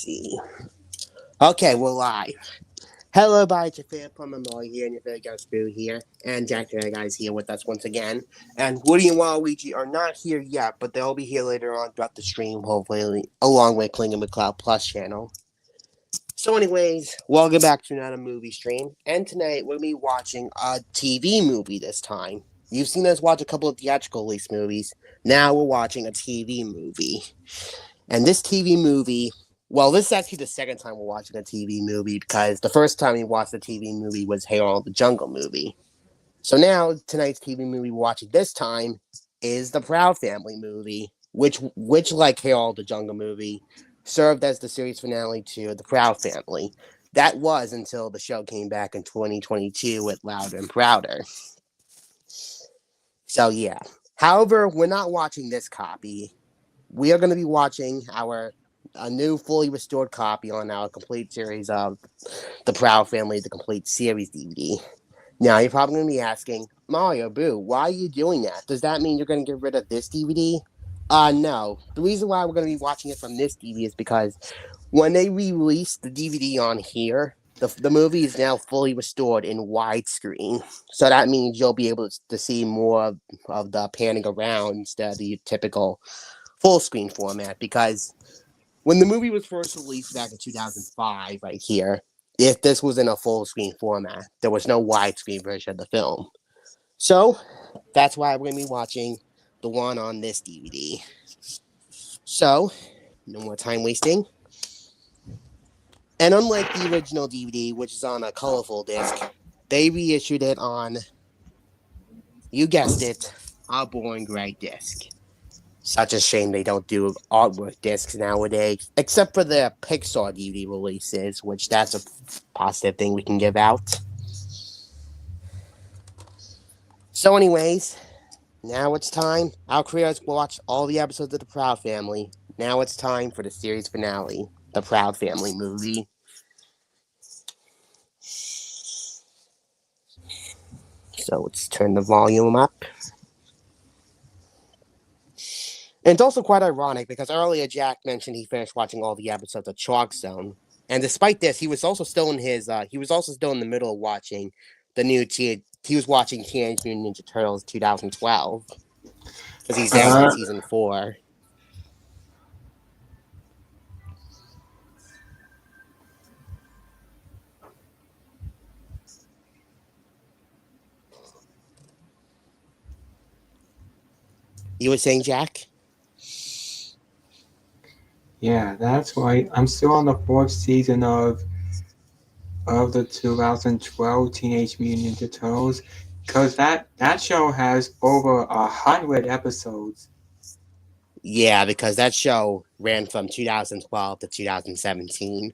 see. Okay, we're live. Hello, everybody. It's your favorite plumber Molly here, and your favorite guy Spoo here, and JackTheMakerGuy here with us once again. And Woody and Waluigi are not here yet, but they'll be here later on throughout the stream, hopefully, along with Klinging with Cloud Plus channel. So, anyways, welcome back to another movie stream, and tonight we'll be watching a TV movie this time. You've seen us watch a couple of theatrical release movies. Now we're watching a TV movie. And this TV movie, well, this is actually the second time we're watching a TV movie because the first time we watched the TV movie was Harold the Jungle movie. So now, tonight's TV movie we're watching this time is the Proud Family movie, which like Harold the Jungle movie, served as the series finale to the Proud Family. That was until the show came back in 2022 with Louder and Prouder. So yeah. However, we're not watching this copy. We are going to be watching a new fully restored copy on our complete series of The Proud Family, the complete series DVD. Now, you're probably going to be asking, Mario, Boo, why are you doing that? Does that mean you're going to get rid of this DVD? No. The reason why we're going to be watching it from this DVD is because when they re-released the DVD on here, the movie is now fully restored in widescreen. So that means you'll be able to see more of the panning around instead of the typical full screen format, because when the movie was first released back in 2005 right here, if this was in a full screen format, there was no widescreen version of the film. So that's why we're going to be watching the one on this DVD. So, no more time wasting. And unlike the original DVD, which is on a colorful disc, they reissued it on, you guessed it, a boring gray disc. Such a shame they don't do artwork discs nowadays, except for the Pixar DVD releases, which that's a positive thing we can give out. So anyways, now it's time. Our creators watched all the episodes of The Proud Family. Now it's time for the series finale, The Proud Family movie. So let's turn the volume up. And it's also quite ironic because earlier Jack mentioned he finished watching all the episodes of Chalk Zone, and despite this, he was also still in the middle of watching the new he was watching Teenage Mutant Ninja Turtles 2012 because he's now in season 4. You were saying, Jack? Yeah, that's right. I'm still on the 4th season of the 2012 Teenage Mutant Ninja Turtles, because that show has over 100 episodes. Yeah, because that show ran from 2012 to 2017.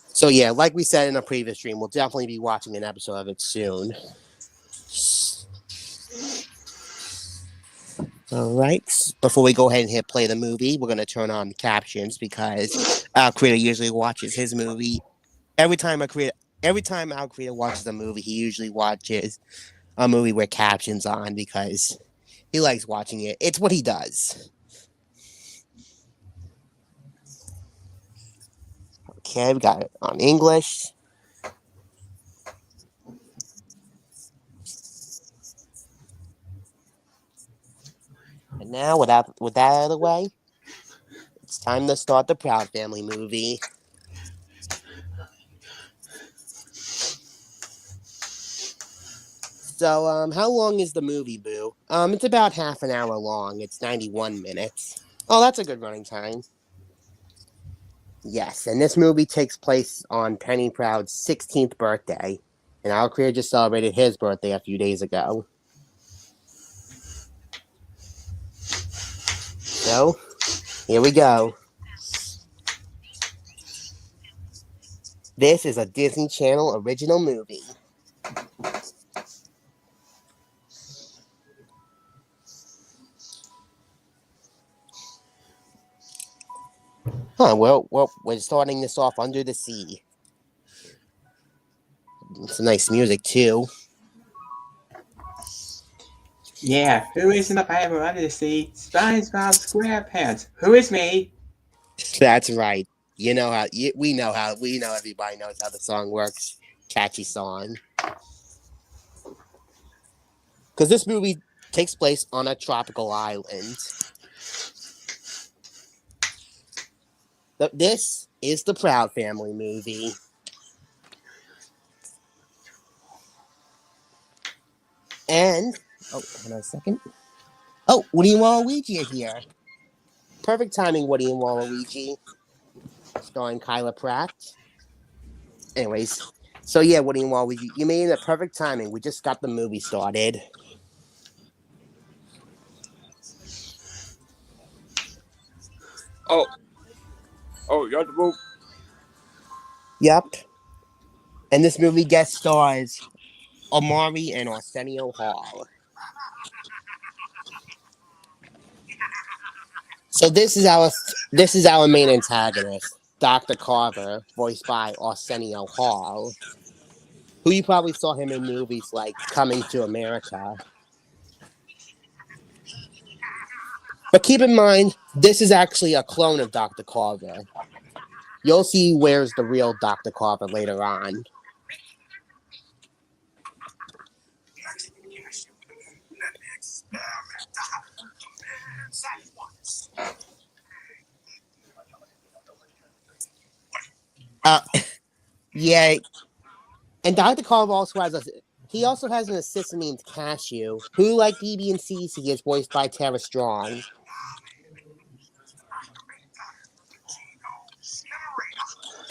So yeah, like we said in a previous stream, we'll definitely be watching an episode of it soon. All right. Before we go ahead and hit play the movie, we're going to turn on the captions because our creator usually watches his movie. Every time our creator watches a movie, he usually watches a movie with captions on because he likes watching it. It's what he does. Okay, we got it on English. And now, with that out of the way, it's time to start the Proud Family movie. So, how long is the movie, Boo? It's about half an hour long. It's 91 minutes. Oh, that's a good running time. Yes, and this movie takes place on Penny Proud's 16th birthday, and our creator just celebrated his birthday a few days ago. So, here we go. This is a Disney Channel original movie. Well, we're starting this off under the sea. It's nice music, too. Yeah, who is in the Bible under the sea? SpongeBob SquarePants. Who is me? That's right. We know everybody knows how the song works. Catchy song. Because this movie takes place on a tropical island. This is the Proud Family movie. And hold on a second. Oh, Woody and Waluigi are here. Perfect timing, Woody and Waluigi, starring Kyla Pratt. Anyways, so yeah, Woody and Waluigi, you made it at perfect timing. We just got the movie started. Oh, oh, you have to move. Yep. And this movie guest stars Amari and Arsenio Hall. So this is our main antagonist, Dr. Carver, voiced by Arsenio Hall, who you probably saw him in movies like Coming to America. But keep in mind, this is actually a clone of Dr. Carver. You'll see where's the real Dr. Carver later on. Uh, yeah, and Dr. Carver also has an assistant named Cashew, who, like BB and Cece, is voiced by Tara Strong.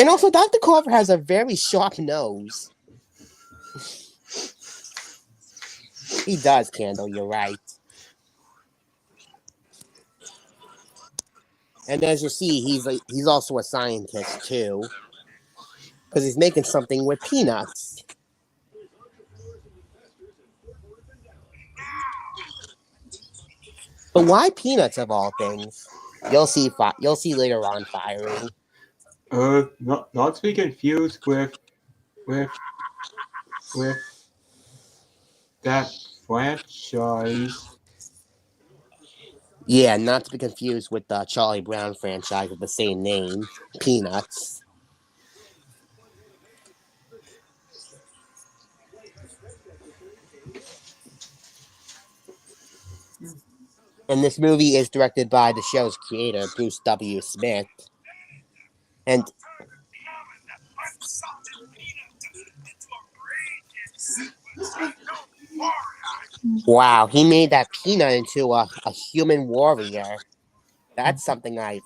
And also, Dr. Carver has a very sharp nose. He does, Candle, you're right. And as you see, he's also a scientist too, because he's making something with peanuts. But why peanuts of all things? You'll see. You'll see later on. Fiery. Not to be confused with with that franchise. Yeah, not to be confused with the Charlie Brown franchise with the same name, Peanuts. And this movie is directed by the show's creator, Bruce W. Smith. And wow, he made that peanut into a human warrior. That's something I.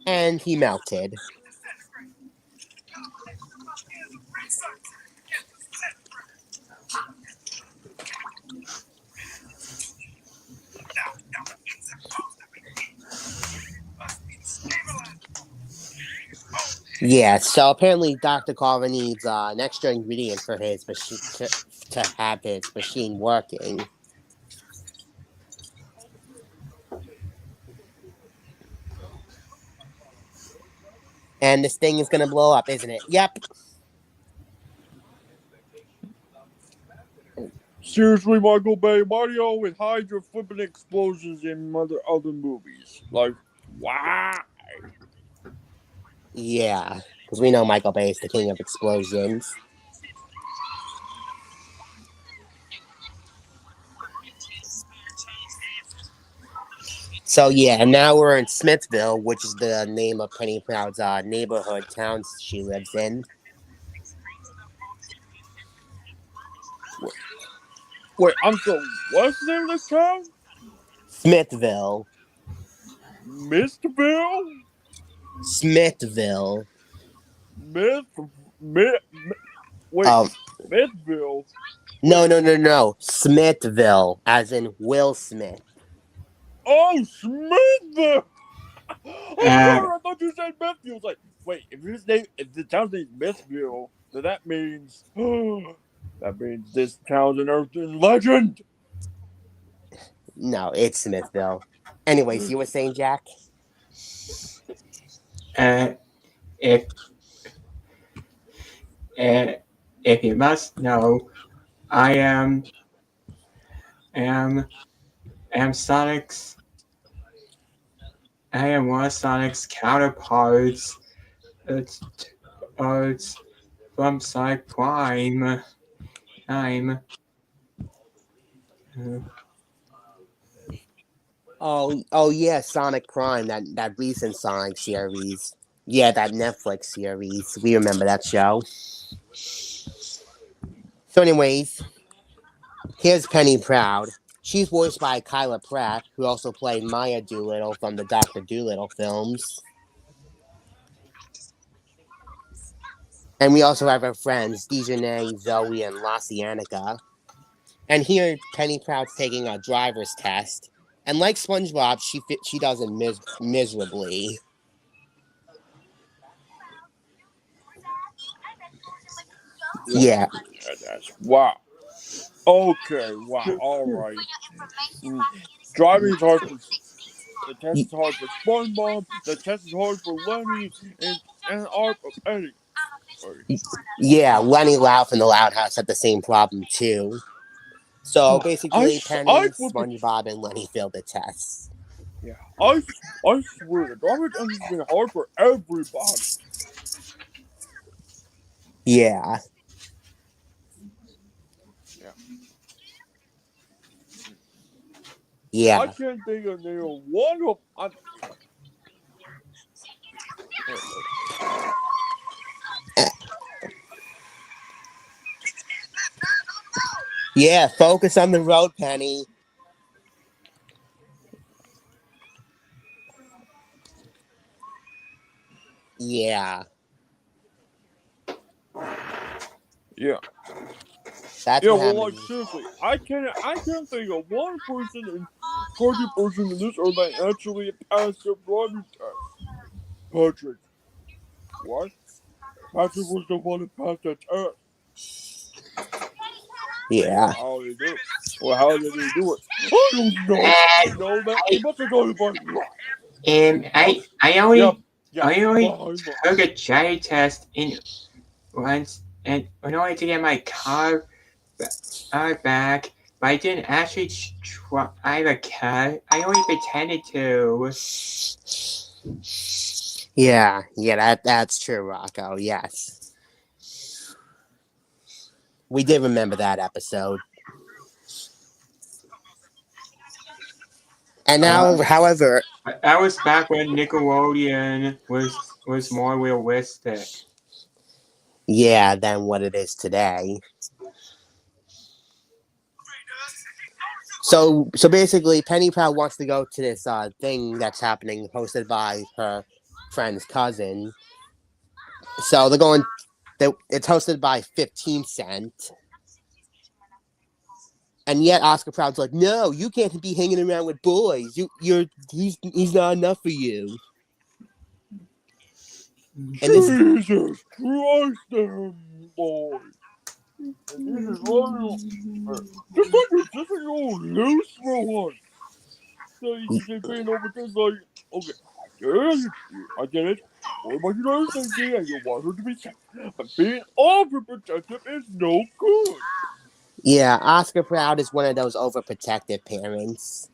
And he melted. Yeah, so apparently Dr. Carver needs an extra ingredient for his machine to have his machine working. And this thing is gonna blow up, isn't it? Yep. Seriously, Michael Bay, why do you always hide your flipping explosions in other movies? Like, why? Yeah, because we know Michael Bay is the king of explosions. So yeah, and now we're in Smithville, which is the name of Penny Proud's neighborhood town she lives in. Wait, I'm so. What's the name of this town? Smithville. Mistville? Smithville. Myth. Myth. Wait, Um, Smithville. no, Wait. no, no, no. Smithville, as in Will Smith. Oh, Smithville. I'm And sorry. I thought you said Mythville. I was like, wait. If the town's name is Mythville, then that means this town's an urban legend. No, it's Smithville. Anyways, you were saying, Jack? and if and if you must know, I am am Sonic's and one of Sonic's counterparts. It's, it's from Sonic Prime. I'm. Uh, Oh yeah, Sonic Prime, that recent Sonic series. Yeah, that Netflix series. We remember that show. So, anyways, here's Penny Proud. She's voiced by Kyla Pratt, who also played Maya Doolittle from the Doctor Doolittle films. And we also have her friends, Dejanay, Zoe, and La Cienega. And here, Penny Proud's taking a driver's test. And like SpongeBob, she does it miserably. Yeah, That's wow. Okay, wow. All right. Mm. Driving is hard for. The test is hard for SpongeBob. The test is hard for Lenny, and hard for Penny. Sorry. yeah. Lenny Laugh and the Loud House had the same problem too. So Oh, basically, I Penny, would be. SpongeBob, and Lenny failed the tests. Yeah, I swear the driving test has been hard for everybody. Yeah, Yeah. I yeah, can't think of one of. Wait. yeah. Focus on the road, Penny. Yeah, Yeah. that's Yeah, what well, like happens. seriously, I can't think of one party person in this earth that actually passed the driving test. Patrick, what? Patrick was the one who passed the test. Yeah, How did he do it? Well, how did he do it? I don't know. I and know that he I must have done it by luck. and Oh, yep, yep. I only By luck. took a driving test in once and in order to get my car back, but I didn't actually drive a car. I only pretended to. yeah. That's true, Rocco. Yes, we did remember that episode. And Uh, now, however, that was back when Nickelodeon was more realistic. yeah, than what it is today. So basically, Penny Proud wants to go to this thing that's happening, hosted by her friend's cousin. So they're going. It's hosted by 15 Cent, and yet Oscar Proud's like, no, you can't be hanging around with boys. He's not enough for you. And this is Jesus Christ, them boy. And this is running. Just a little loose for once. So you just being over just like, okay, I get it. What about you know safety and you want her to be safe. But being overprotective is no good. yeah, Oscar Proud is one of those overprotective parents.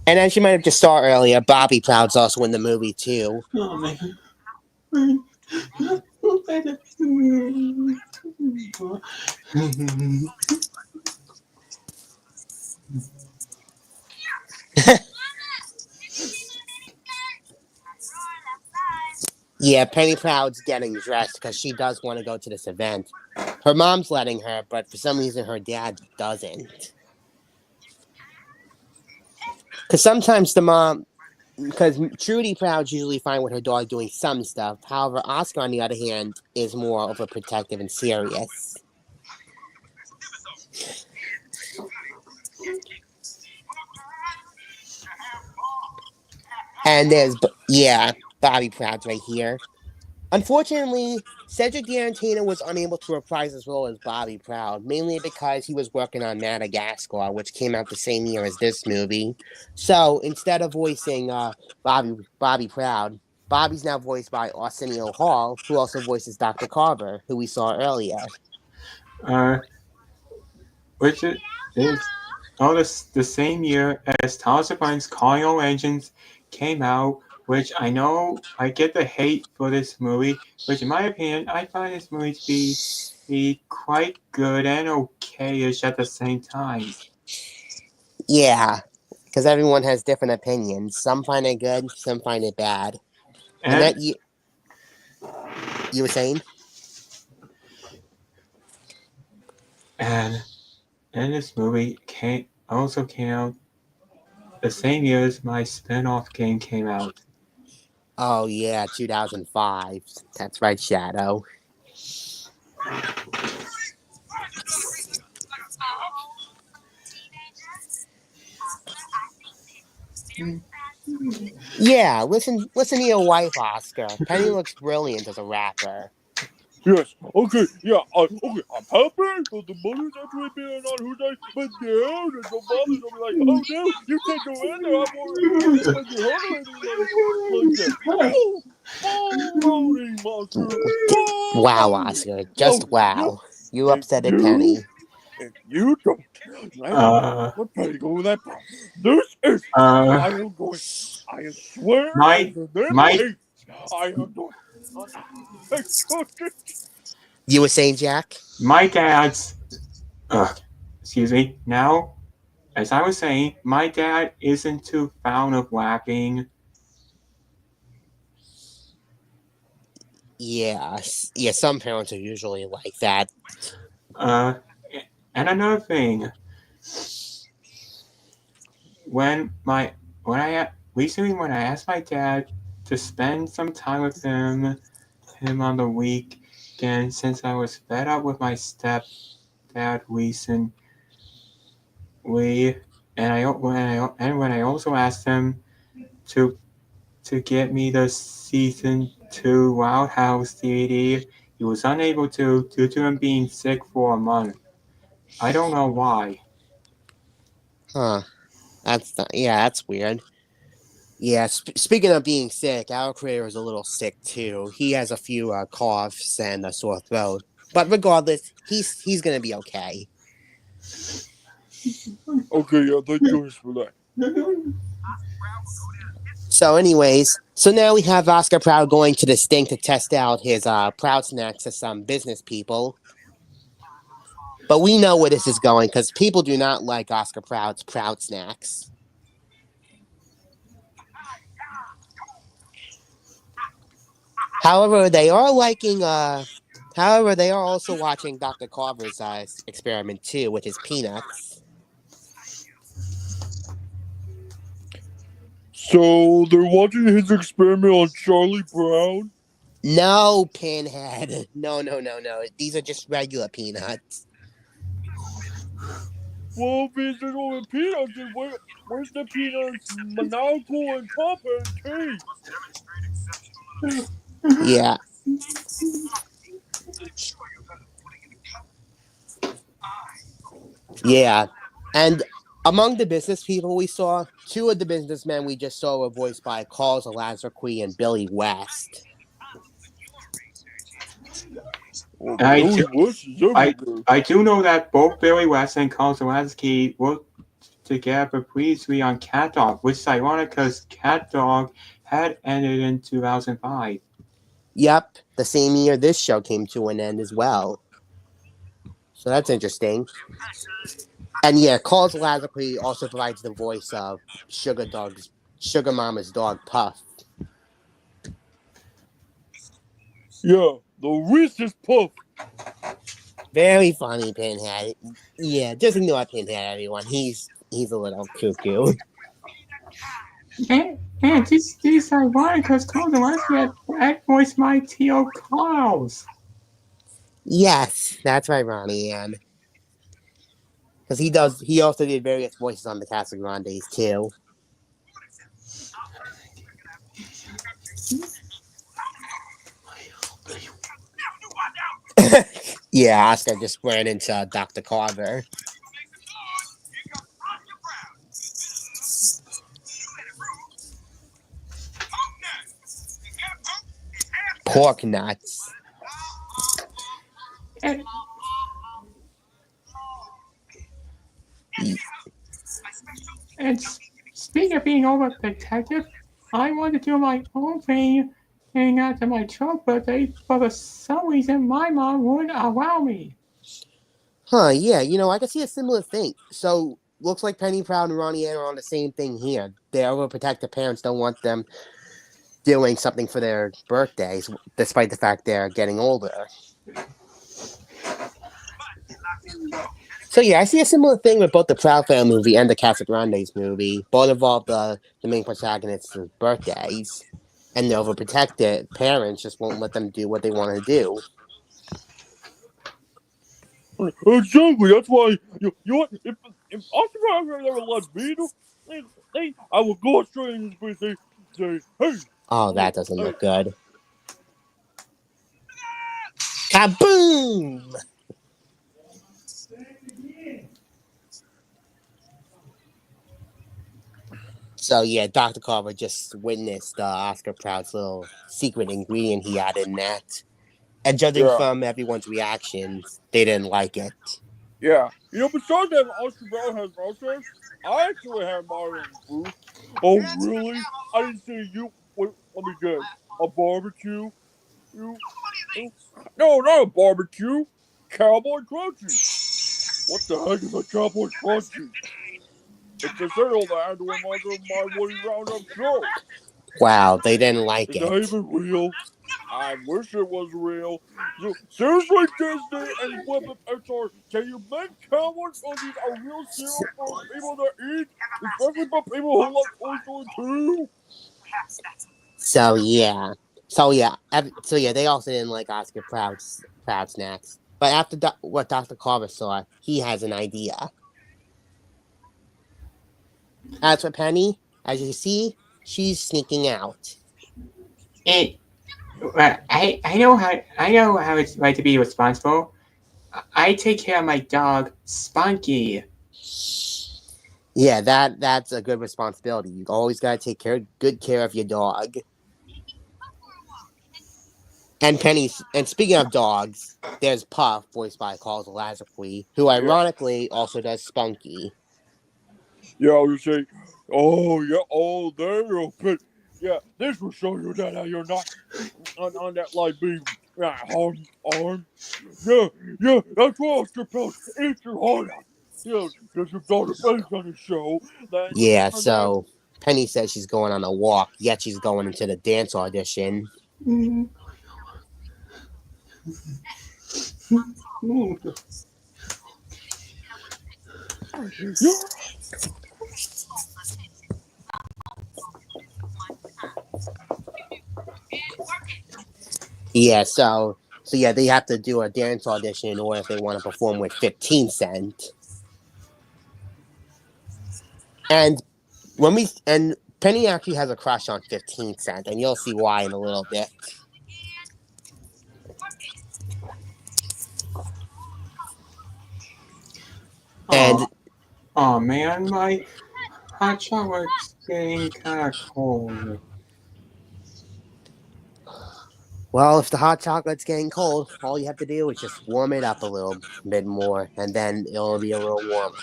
And as you might have just saw earlier, Bobby Proud's also in the movie too. Oh man. Yeah, Penny Proud's getting dressed because she does want to go to this event. Her mom's letting her, but for some reason her dad doesn't. Because sometimes the mom, because Trudy Proud's usually fine with her dog doing some stuff. However, Oscar, on the other hand, is more overprotective and serious. And yeah, Bobby Proud's right here. Unfortunately, Cedric D'Antino was unable to reprise his role as Bobby Proud, mainly because he was working on Madagascar, which came out the same year as this movie. So instead of voicing Bobby Proud, Bobby's now voiced by Arsenio Hall, who also voices Dr. Carver, who we saw earlier. uh, which is the same year as Thomas the Brain's Carnival Engines came out, which I know I get the hate for this movie, which in my opinion, I find this movie to be quite good and okay-ish at the same time. Yeah, because everyone has different opinions. Some find it good, some find it bad. And And that you were saying? and and this movie came out the same year as my spin-off game came out. Oh yeah, 2005. That's right, Shadow. Yeah, listen to your wife, Oscar. Penny looks brilliant as a rapper. Yes, okay, yeah, okay, I'm happy for the mother's actually being on who's like, but now the fathers will be like, oh no, you can't go in there, I'm gonna make you hurt or anything like that. Oh, baloney, monster, Wow, baloney. Oscar. Oh, Just wow. You if upsetted you, Penny. if you don't Uh, let Penny go with that problem, this is, uh, I am going, I swear in my the name of my hate, I am going, I You were saying, Jack? my dad's excuse me. Now, as I was saying, my dad isn't too fond of rapping. Yeah, yeah. Some parents are usually like that. Uh, and another thing, when my when I recently when I asked my dad to spend some time with him on the weekend since I was fed up with my stepdad recently, when I also asked him to get me the season two Wild House DVD, he was unable to due to him being sick for a month. I don't know why. Huh. Yeah, that's weird. Yeah, speaking of being sick, our creator is a little sick too. He has a few coughs and a sore throat. But regardless, he's gonna be okay. Okay, yeah, thank goodness for that. So, anyways, so now we have Oscar Proud going to the Sting to test out his Proud Snacks to some business people. But we know where this is going because people do not like Oscar Proud's Proud Snacks. However, they are liking. However, they are also watching Dr. Carver's experiment too, with his peanuts. So they're watching his experiment on Charlie Brown. No, Pinhead. No, no, no, no. These are just regular peanuts. Well, if he's just over peanuts, then where's the peanuts maniacal and compound taste? Yeah, yeah. And among the business people we saw, two of the businessmen we just saw were voiced by Carl Lazarquee and Billy West. Well, I Billy do, West is I everywhere. I do know that both Billy West and Carl Zelansky worked together previously on Cat Dog, which is ironic because Cat Dog had ended in 2005. Yep, the same year this show came to an end as well. So that's interesting. And yeah, Carl Lazarquee also provides the voice of Sugar Mama's dog Puff. Yeah, the Reese's Puff. Very funny, Pinhead. Yeah, just ignore Pinhead, everyone. He's a little cuckoo. And this is ironic because Carl Zelansky had voiced my T.O. Carls. Yes, that's right, Ronnie Ann. Because he also did various voices on the Casa Grandes too. Yeah, Oscar just ran into Dr. Carver. Pork nuts. And And speaking of being overprotective, I want to do my own thing after my 12th birthday, but for some reason my mom wouldn't allow me. Huh, yeah, I can see a similar thing. So, looks like Penny Proud and Ronnie Ann are on the same thing here. Their overprotective parents don't want them doing something for their birthdays, despite the fact they're getting older. So yeah, I see a similar thing with both the Proud Family movie and the Casa Grandes movie. Both involve the main protagonists' birthdays, and the overprotected parents just won't let them do what they want to do. Exactly. That's why you know what? If Oscar Proud ever let me do, I will go straight in his face. Say, hey, Oh, look, that doesn't hey, look good. Kaboom! So yeah, Dr. Carver just witnessed Oscar Proud's little secret ingredient he had in that. And judging yeah, from everyone's reactions, they didn't like it. yeah. Besides that, Oscar Proud has mustache. I actually have my own proof. Oh, really? I didn't see you. Wait, let me guess. A barbecue? You? No, not a barbecue. Cowboy Crunchy. What the heck is a Cowboy Crunchy? It's a cereal that I had to win my Woody Roundup show. Wow, they didn't like Is that it. even real? I wish it was real. So, seriously, Disney and Webber Pixar, can you make Cowboy Crunchies a real cereal for people to eat? Especially for people who love Toy Story 2? So yeah, so yeah, they also didn't like Oscar Proud snacks. But after what Dr. Carver saw, he has an idea. As for Penny, as you see, she's sneaking out. It, I know how it's like to be responsible. I take care of my dog Spunky. Yeah, that's a good responsibility. You always gotta take good care of your dog. And speaking of dogs, there's Puff, voiced by Carl Lazarquee, who Yeah. ironically also does Spunky. Yeah, I was say, oh, yeah, oh, there you go. Yeah, this will show you that you're not on that like being arm. Yeah, yeah, that's why Oscar Post eat your heart out. Yeah, because you've got a face on the show. Yeah, And then so Penny says she's going on a walk, yet she's going into the dance audition. yeah, Yeah, so yeah, they have to do a dance audition in order if they want to perform with 15 Cent. And and Penny actually has a crush on 15 Cent, and you'll see why in a little bit. And Oh, oh man, my hot chocolate's getting kind of cold. well, if the hot chocolate's getting cold, all you have to do is just warm it up a little bit more, and then it'll be a little warmer.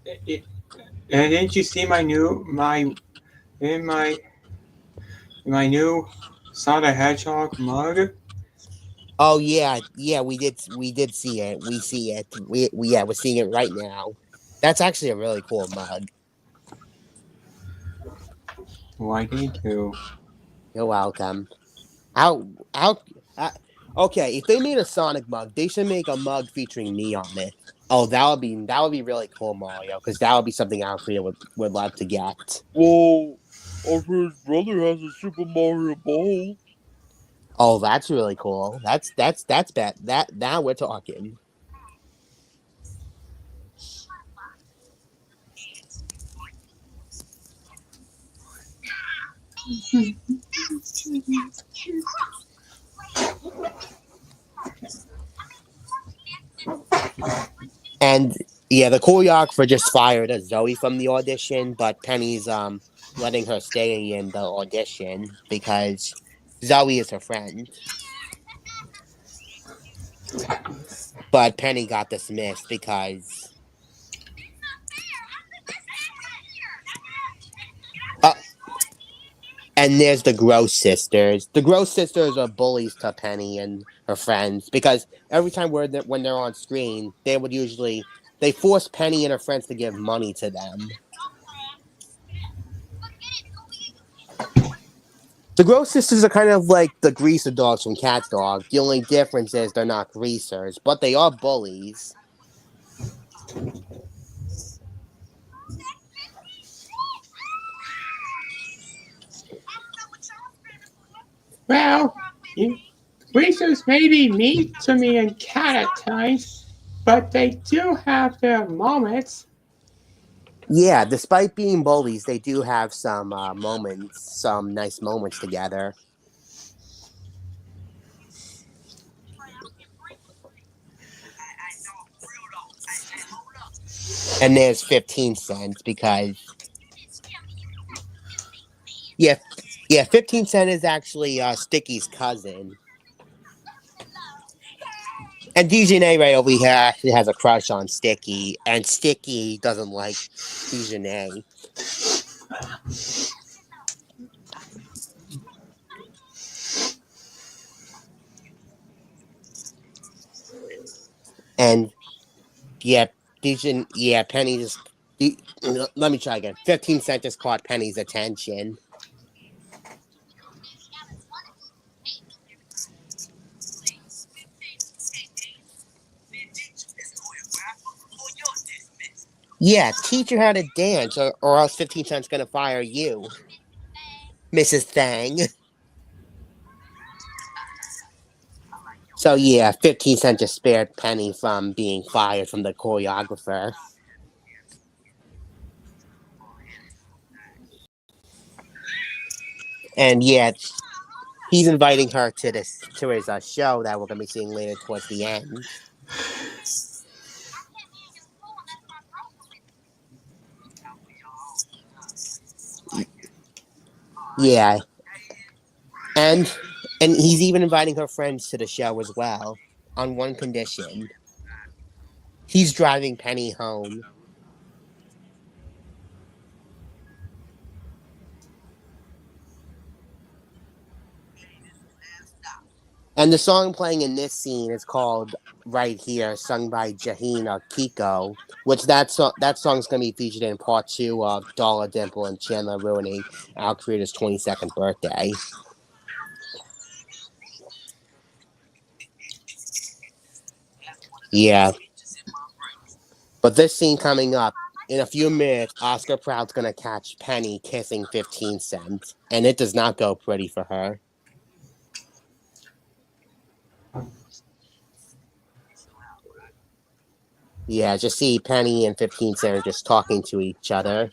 It, and didn't you see in my new Sonic the Hedgehog mug? Oh yeah, yeah, we did see it. We see it. Yeah, we're seeing it right now. That's actually a really cool mug. Why did you? You're welcome. How uh, okay, if they made a Sonic mug, they should make a mug featuring me on it. Oh, that would be really cool, Mario, because that would be something Alfred would love to get. well, Oscar's brother has a Super Mario Ball. Oh, that's really cool. That's bad. That now we're talking. And yeah, the choreographer just fired a Zoe from the audition, but Penny's letting her stay in the audition because Zoe is her friend. But Penny got dismissed because And there's the Gross Sisters. The Gross Sisters are bullies to Penny and her friends because every time when they're on screen, they force Penny and her friends to give money to them. The Gross Sisters are kind of like the greaser dogs from Cat Dog. The only difference is they're not greasers, but they are bullies. Well, greasers may be mean to me and Cat at times, but they do have their moments. Yeah, despite being bullies, they do have some some nice moments together. And there's 15 cents because yeah, yeah, 15 cent is actually Sticky's cousin. And Dejanay right over here actually has a crush on Sticky, and Sticky doesn't like Dejanay. And yeah, Penny just. Let me try again. 15 cent just caught Penny's attention. Yeah, teach her how to dance, or else 15 Cent's gonna fire you, Mrs. Thang. So yeah, 15 Cent just spared Penny from being fired from the choreographer. And yeah, he's inviting her to his show that we're gonna be seeing later towards the end. Yeah, and he's even inviting her friends to the show as well, on one condition: he's driving Penny home. And the song playing in this scene is called "Right Here," sung by Jahina Kiko, which that song's gonna be featured in part 2 of Dollar Dimple and Chandler ruining our creator's 22nd birthday. Yeah, but this scene coming up in a few minutes, Oscar Proud's gonna catch Penny kissing 15 Cent, and it does not go pretty for her. Yeah, just see Penny and 15 Cent just talking to each other.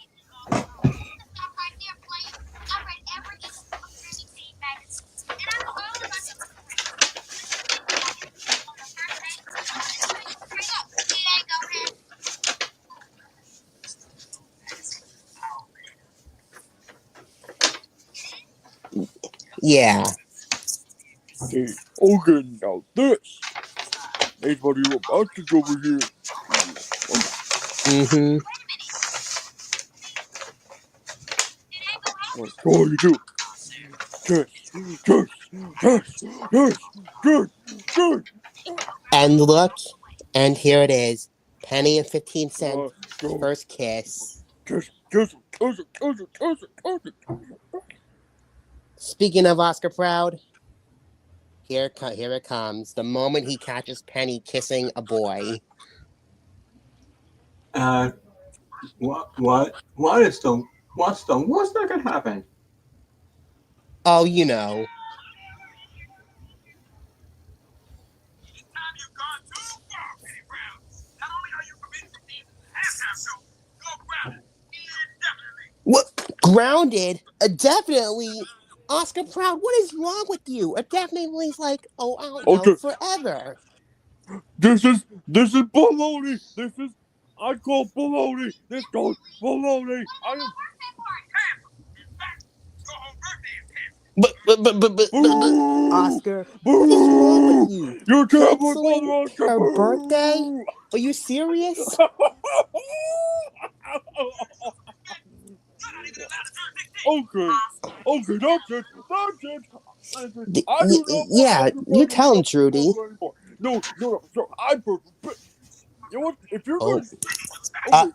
Yeah. Hey, okay, now this is what you're about to do over here. Mm-hmm. What do you do? Yes, yes, yes, yes, yes, yes. And look, and here it is. Penny and 15 Cent Go. first kiss. Kiss, kiss, kiss, kiss, kiss, kiss. Speaking of Oscar Proud, here it comes. The moment he catches Penny kissing a boy. Uh, what's not gonna happen? Oh, you know. What? Grounded? Definitely. Oscar Proud, what is wrong with you? Definitely is like, oh, I don't know, Okay, forever. this is baloney. I call baloney. This goes baloney. I am. But Boo! Oscar, what is wrong with Boo! you? You're terrible, Canceling Father Oscar. her birthday? Boo! Are you serious? Okay, okay, that's it. That's it. I do not want Yeah, Oscar you Peck to be tell him, on the Trudy. program anymore. No, no, no. So you know what? If you're Oh, going, uh,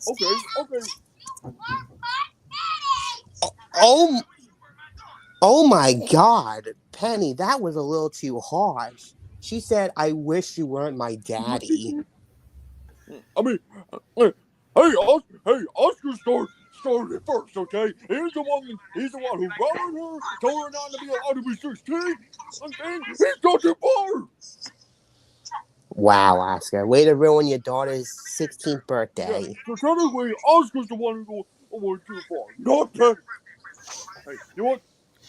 okay, okay, okay. oh, oh my God, Penny, that was a little too harsh. She said, "I wish you weren't my daddy." I mean, hey, Oscar started it first, okay? He's the one who bothered her, told her not to be allowed to be 16, and then he got the bar. Wow, Oscar, way to ruin your daughter's 16th Yeah, birthday. so technically, Oscar's the one who went too far, not Penny. Hey, you know what?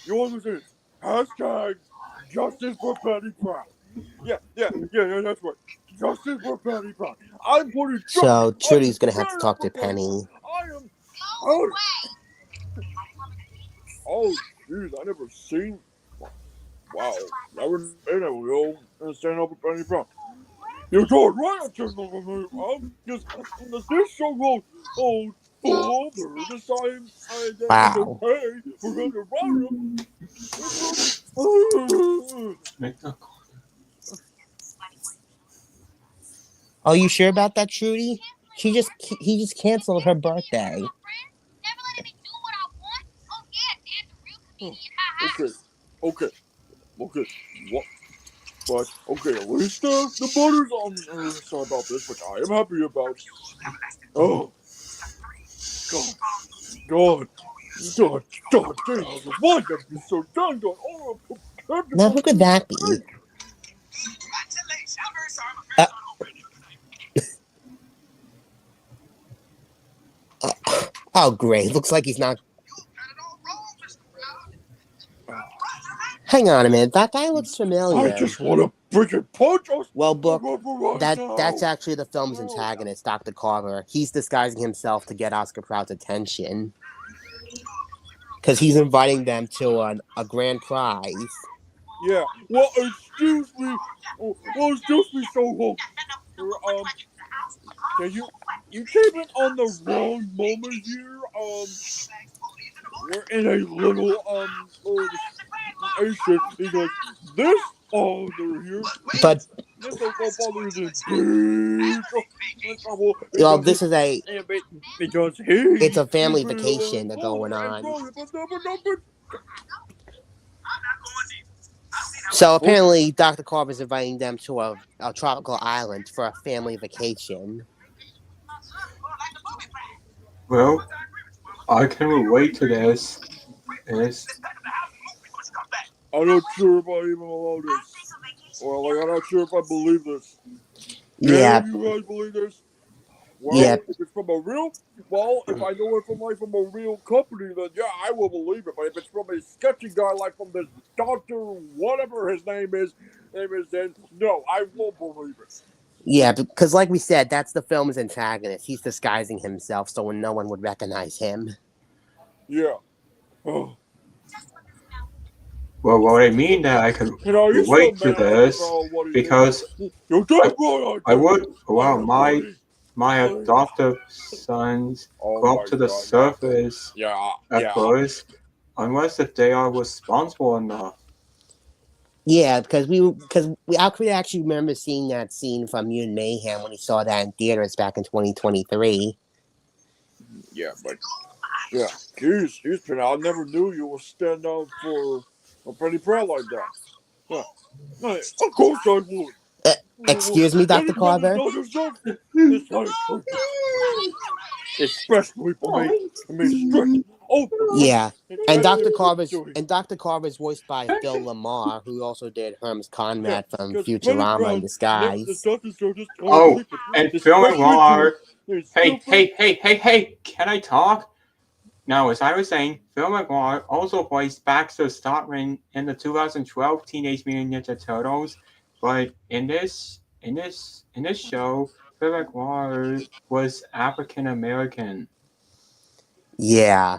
You want to say this? Hashtag justice for Penny Proud. Yeah, that's right. Justice for Penny Proud. I'm putting So I am Trudy's gonna have to standing up talk for to Penny Proud. Penny. I am. Oh, oh, jeez, I never seen. Wow, never been able to go and stand up for Penny Proud. You're darn right I'm standing up for Penny Proud. Because this show goes, oh, father decided that it's Wow. okay for him to run him. Are you sure about that, Trudy? He just canceled her birthday. Okay, okay, okay. What? But okay, at least the butters on sorry about this, which I am happy about. Oh God, God, Jesus, why gotta be so done? Oh, Now, who could that be? Uh, uh, oh, great. Looks like he's not. Hang on a minute. That guy looks I familiar. just want to freaking punch us. Well, Book, Right that's now. actually the film's antagonist, Dr. Carver. He's disguising himself to get Oscar Proud's attention. Because he's inviting them to a grand prize. Yeah. Well, excuse me. Well, excuse me. So, can you came in on the wrong moment here. We're in a little station because this father here, But, this so-called father is in big trouble well, because this is a. because It's he a family vacation they're going and on. brother, So apparently, Dr. Carver's inviting them to a tropical island for a family vacation. Well, I can relate to this. It's I'm not sure if I even allow this. Or like I'm not sure if I believe this. Yeah, Can you guys believe this? yeah, Well, if it's from a real, well, if I know it from a real company, then yeah, I will believe it. But if it's from a sketchy guy like from this doctor, whatever his name is, then no, I won't believe it. yeah. Because, like we said, that's the film's antagonist. He's disguising himself so no one would recognize him. Yeah. Oh. well, what I mean that I can You know, are you still relate to mad this about what he did? because You're I, damn right I I did. would, well, my Buddy. my Buddy. adoptive sons Oh go up my to the god, yeah. surface Yeah, at yeah. first, unless if they are responsible enough. Yeah, because I could actually remember seeing that scene from Mutant Mayhem when he saw that in theaters back in 2023. Yeah, but yeah. Jeez, Penny, I never knew you would stand up for a Penny Proud like that. Yeah. Hey, of course I would. Uh, Well, excuse me, Dr. anytime it Carver? does herself, it's time for especially for me. I mean, strict. Oh, Yeah. And especially for doing. Dr. Carver's voiced by Phil Lamar, who also did Hermes Yeah, Conrad from because Penny Futurama in Proud never disguise. does so just top Oh, secret, and filming especially to while a hey, stupid. hey, hey, hey, hey, can I talk? Now, as I was saying, Phil McGuire also voiced Baxter Stockman in the 2012 Teenage Mutant Ninja Turtles, but in this show, Phil McGuire was African American. Yeah.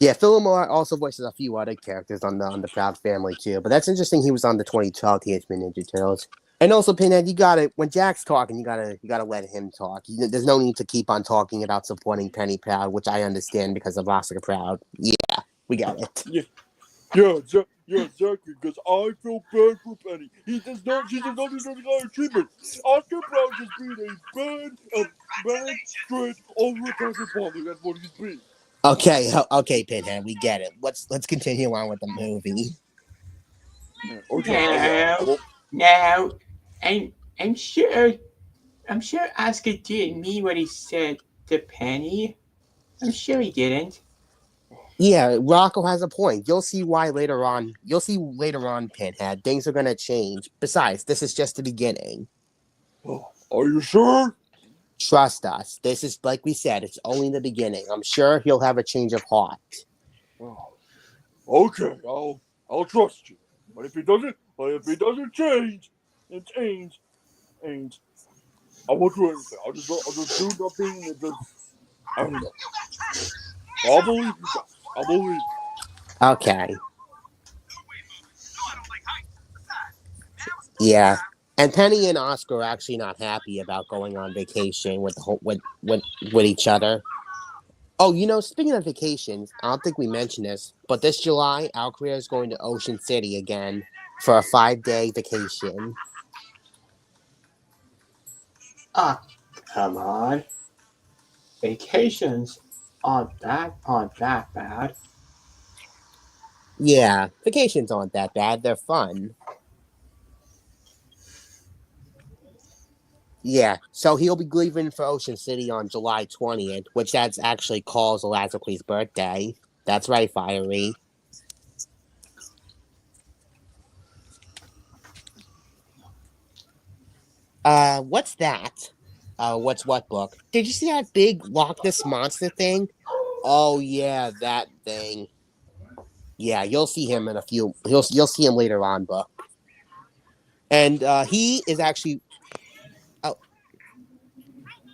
Yeah, Phil Lamar also voices a few other characters on the Proud Family too. But that's interesting he was on the 2012 Teenage Mutant Ninja Turtles. And also, Pinhead, you gotta when Jack's talking, you gotta let him talk. There's no need to keep on talking about supporting Penny Proud, which I understand because of Oscar Proud. Yeah, we got it. Yeah, yeah, exactly. Because I feel bad for Penny. She does not deserve the kind of treatment. Oscar Brown just being bad, straight, over-protective father. That's what he's being. Okay, Pinhead, we get it. Let's continue on with the movie. Yeah, okay. No, no, I'm, I'm sure, I'm sure Oscar didn't mean what he said to Penny. I'm sure he didn't. Yeah, Rocco has a point. You'll see why later on. You'll see later on, Pinhead. Things are gonna change. Besides, this is just the beginning. Oh, are you sure? Trust us. This is like we said. It's only the beginning. I'm sure he'll have a change of heart. Oh, okay, I'll trust you. But if he doesn't change, and I won't do anything. I'll just do nothing and just I don't know. I'll believe you guys. I'll believe you. Okay. Yeah. And Penny and Oscar are actually not happy about going on vacation with the whole, with each other. Oh, speaking of vacations, I don't think we mentioned this, but this July, Alcrea is going to Ocean City again for a 5-day vacation. Ah, come on. Vacations aren't that bad. Yeah, vacations aren't that bad. They're fun. Yeah, so he'll be leaving for Ocean City on July 20th, which that's actually Carl's Lazarque's birthday. That's right, Fiery. What's that? What's what book? Did you see that big Loch Ness Monster thing? Oh yeah, that thing. Yeah, you'll see him in a few. You'll see him later on, book. And he is actually. Oh,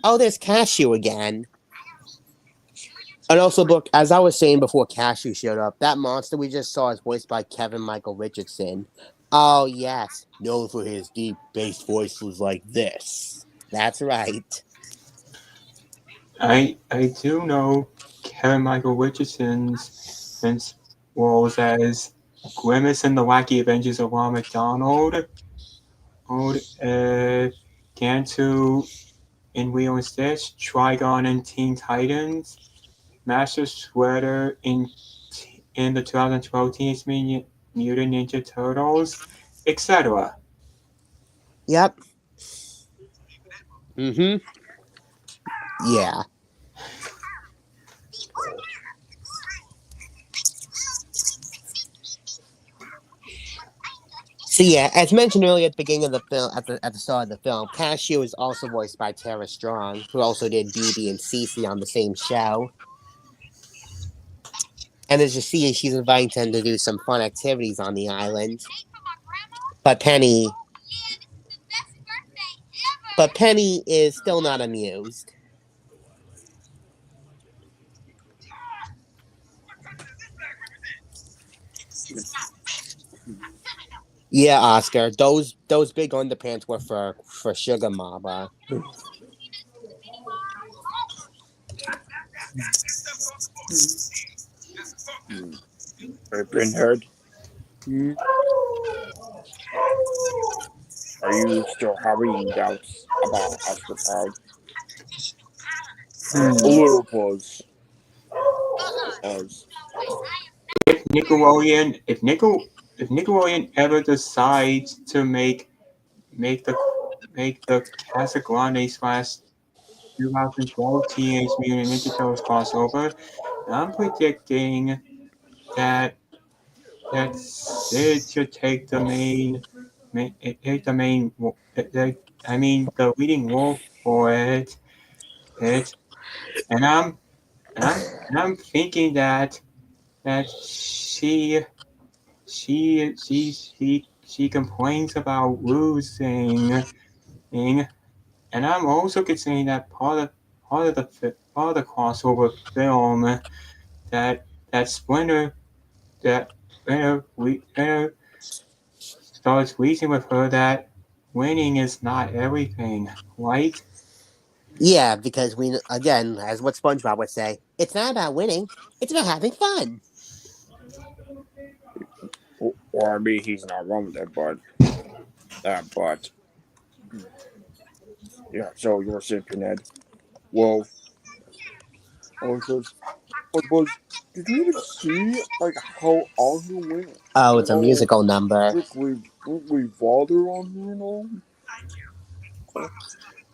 oh, there's Cashew again. And also, book, as I was saying before Cashew showed up, that monster we just saw is voiced by Kevin Michael Richardson. Oh yes, known for his deep bass voices like this. That's right. I do know Kevin Michael Richardson's roles as Grimace in the Wacky Adventures of Ron McDonald, old Gantu in Wheel and Stitch, Trigon in Teen Titans, Master Shredder in the 2012 Teenage Mutant Ninja Turtles, etc. Yep. Mm-hmm. Yeah. So yeah, as mentioned earlier at the beginning of the film, at the start of the film, Cashew is also voiced by Tara Strong, who also did BB and Cece on the same show. And as you see, she's inviting them to do some fun activities on the island. But Penny is still not amused. Yeah, Oscar, those big underpants were for Sugar Mama. I've been heard. Hmm? Are you still having doubts about Oscar Proud? A Hmm. little pause. Pause. If Nickelodeon ever decides to make the make the Casa Grande slash 2012 Teenage Mutant Ninja Turtles crossover, I'm predicting that Sid should take the main I mean the leading role for it, and I'm thinking that she complains about losing, and I'm also considering that part of the crossover film that that Splinter that Splinter starts reasoning with her winning is not everything, right? Yeah, because again, as what SpongeBob would say, it's not about winning; it's about having fun. Or I mean, he's not wrong with that, but yeah. So you're saying, Pinhead? Well, because but did you even see like how on he went Oh, and it's a all musical number. we father on here and all?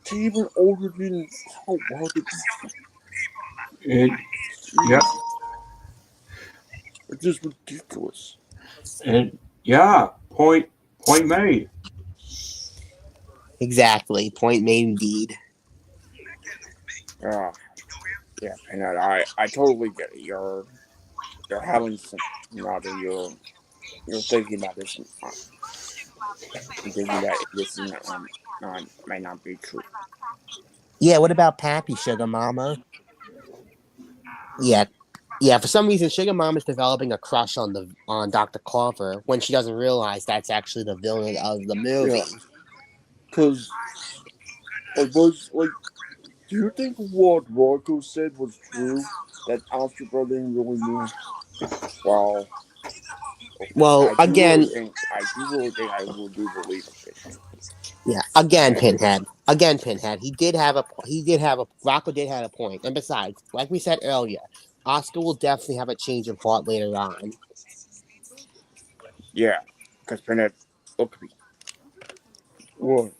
To even older than how well did you It, see? yep, It's just ridiculous. yeah, point made. Exactly. Point made indeed. Ah, yeah, Pinhead. I totally get it. You're having some rather you're thinking that this you're thinking that this is not might not be true. Yeah. What about Pappy Sugar Mama? Yeah. Yeah. For some reason, Sugar Mama's developing a crush on Dr. Carver when she doesn't realize that's actually the villain of the Yeah, movie. cause like was like, do you think what Rocco said was true? That Oscar brother didn't really mean well. Well, again, I do really think I will do believe in it. yeah, again, Pinhead. He did have a Rocco did have a point, and besides, like we said earlier, Oscar will definitely have a change of heart later on. Yeah, because Pinhead, look at me. What?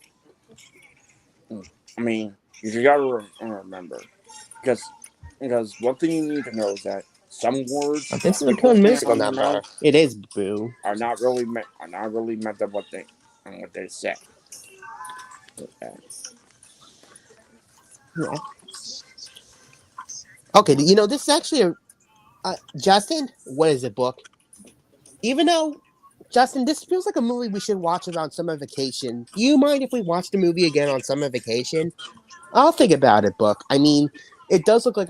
I mean, you just gotta remember, because one thing you need to know is that some words This is a that cool just came musical out of your number. mouth It is Boo. are not really meant of what they say. Uh, Yeah. Okay, this is actually Justin. What is it, book? Even though Justin, this feels like a movie we should watch around summer vacation. Do you mind if we watch the movie again on summer vacation? I'll think about it, book. I mean, it does look like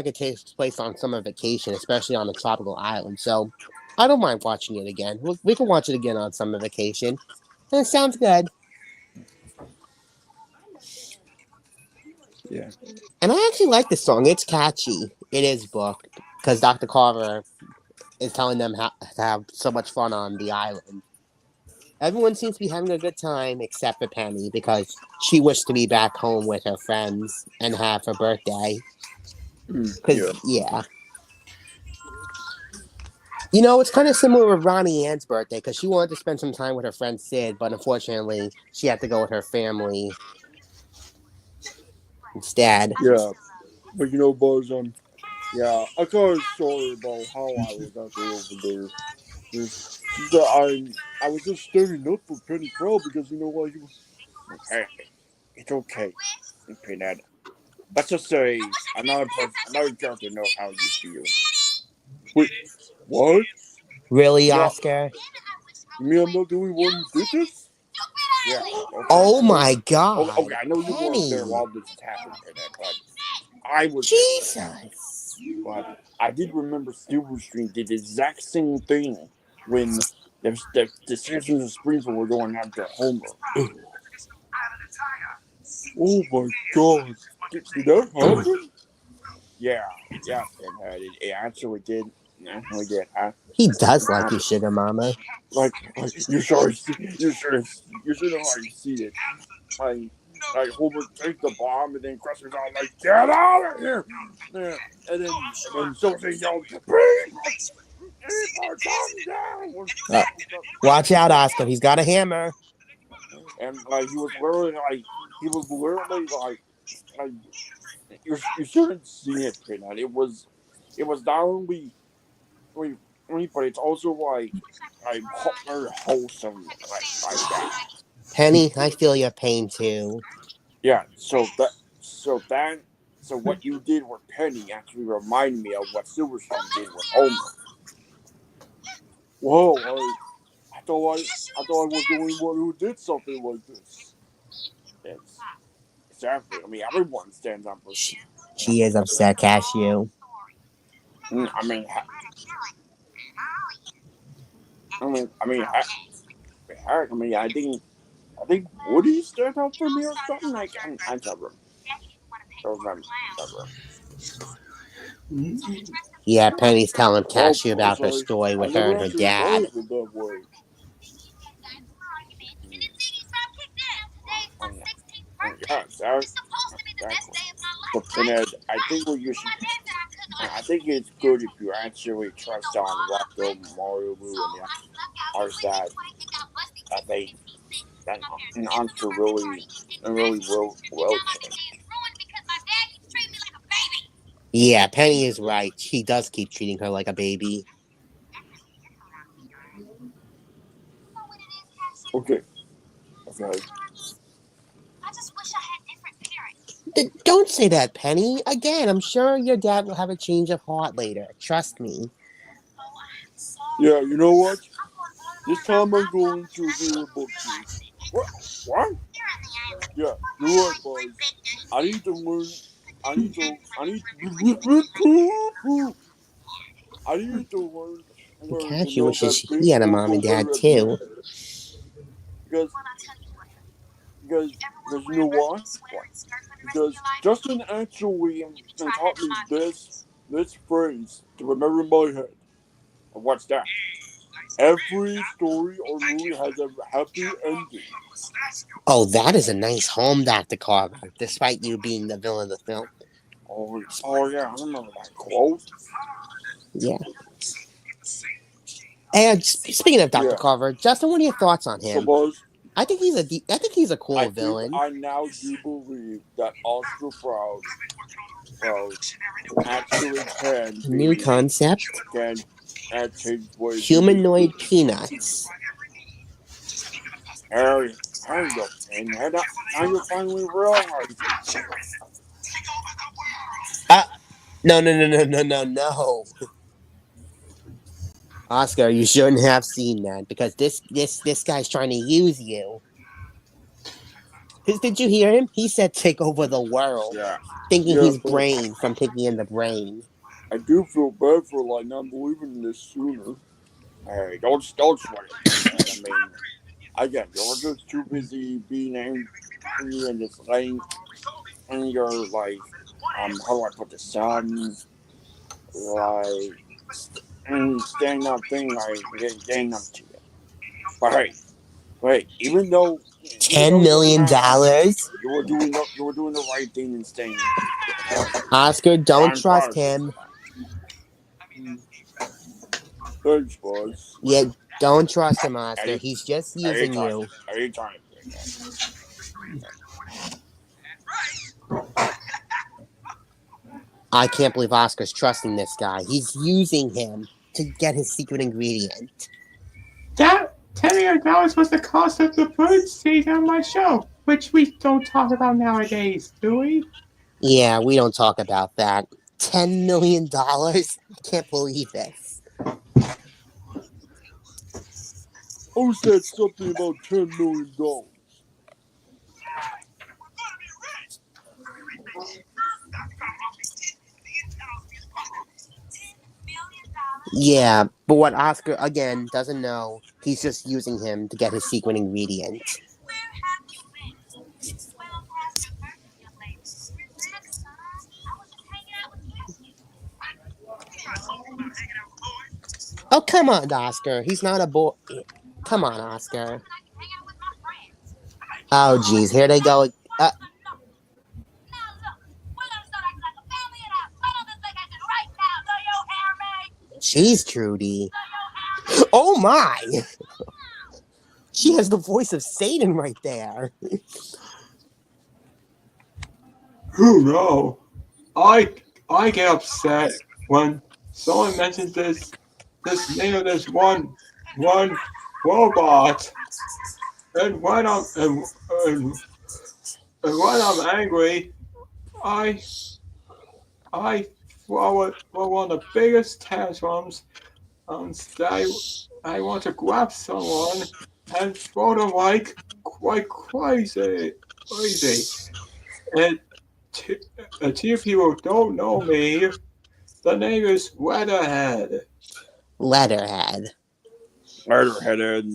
it takes place on summer vacation, especially on a tropical island. So I don't mind watching it again. We can watch it again on summer vacation. And it sounds good. yeah, And I actually like this song. It's catchy. It is, book, because Dr. Carver is telling them how to have so much fun on the island. Everyone seems to be having a good time except for Penny because she wished to be back home with her friends and have her birthday. Because, yeah, yeah. It's kind of similar with Ronnie Ann's birthday because she wanted to spend some time with her friend Sid, but unfortunately, she had to go with her family instead. yeah. But Buzz, yeah, I kind of sorry about how I was acting over there. Just that I was just standing up for Penny Crow because what he was. Hey, it's okay, Peanut. Let's just say another character knows how you feel. Wait, what? Really, No, Oscar? you mean I'm not the only one who did this? Yeah. Okay. Oh Oh, my okay. god, I know you weren't there Penny! while this happened, Peanut, but I was there, Peanut. Jesus! But I did remember Silverstream did the exact same thing when the Citizens of Springfield were going after Homer. Oh my god. Did that happen? Yeah, yeah, Pinhead. It actually did. It actually did. He does like Um, you, Sugar Mama. you should have already see it. Like, like Homer takes the bomb and then Cruster's all like, "Get out of here!" Yeah, and then Silverstein yells, "People, come down!" Uh, watch out, Oscar. He's got a hammer. And like he was literally like you shouldn't see it, Peanut. It was not only I mean, but it's also very wholesome like that. Penny, I feel your pain too. Yeah. So that so what you did with Penny actually reminded me of what Silverstream did with Homer. Whoa! I thought I was the only one who did something like this. It's exactly. I mean, everyone stands on for. She is upset, Cashew. I mean, I mean, heck, I mean, I think. I think Woody stepped out for me or something. I can't remember. Yeah, Penny's telling Oh, Cashew I'm about her sorry. story I with her never and her actually thought dad. of it that way. Oh, yeah. Oh, yeah, exactly. So, Pinhead, I think what you should. I think it's good if you actually trust on what the Mario movie and the arts that they that an answer really will change. Yeah, Penny is right. He does keep treating her like a baby. Okay. Okay. Don't say that, Penny. Again, I'm sure your dad will have a change of heart later. Trust me. Yeah, you know what? This time I'm going to read a book to you. What? What? Yeah, you're right, Buzz. I need to learn. I need. I need to learn to Cashew know that wishes he big had a will mom go and dad better at the too. end. Because because because you know why? Why? Because Justin actually taught me this phrase to remember in my head. And what's that? Every story or movie has a happy ending. Oh, that is a nice home, Dr. Carver, despite you being the villain of the film. Oh yeah, I remember that quote. Yeah. And speaking of Dr. Yeah. Carver, Justin, what are your thoughts on So him? Buzz, I think he's a cool villain. I now do believe that Oscar Proud actually New concept. can change ways he views Humanoid movies. peanuts. Harry, go, and now you finally realize it. Uh, no. Oscar, you shouldn't have seen that because this guy's trying to use you. Did you hear him? He said take over the world, Yeah, thinking yeah, he's but brain from taking in the brain. I do feel bad for like not believing in this sooner. Hey, don't sweat it, Pinhead. I mean, again, you're just too busy being angry and just laying in your like, how do I put this? Like, standing up thing, like getting up to you. But hey, even $10 though it doesn't million? matter, you were doing the right thing in staying here. Oscar, don't I'm proud trust of you for him. that. Thanks, Buzz. Yeah, don't trust him, Oscar. Any, He's just using you. anytime, Pinhead. I can't believe Oscar's trusting this guy. He's using him to get his secret ingredient. That $10 million was the cost of the first season of my show, which we don't talk about nowadays, do we? Yeah, we don't talk about that. $10 million? I can't believe this. Who said something about $10 million? Yeah, but what Oscar, again, doesn't know, he's just using him to get his secret ingredient. Oh, come on, Oscar. He's not a boy. Come on, Oscar. Oh, geez. Here they go. Uh, Jeez, Trudy. Oh, my. She has the voice of Satan right there. Who no? I get upset when someone mentions this name of this one robot, and when I'm angry, I I throw one of the biggest tantrums. I want to grab someone and throw them like crazy. And t- two people don't know me. The name is Weatherhead. Letterhead. Letterhead,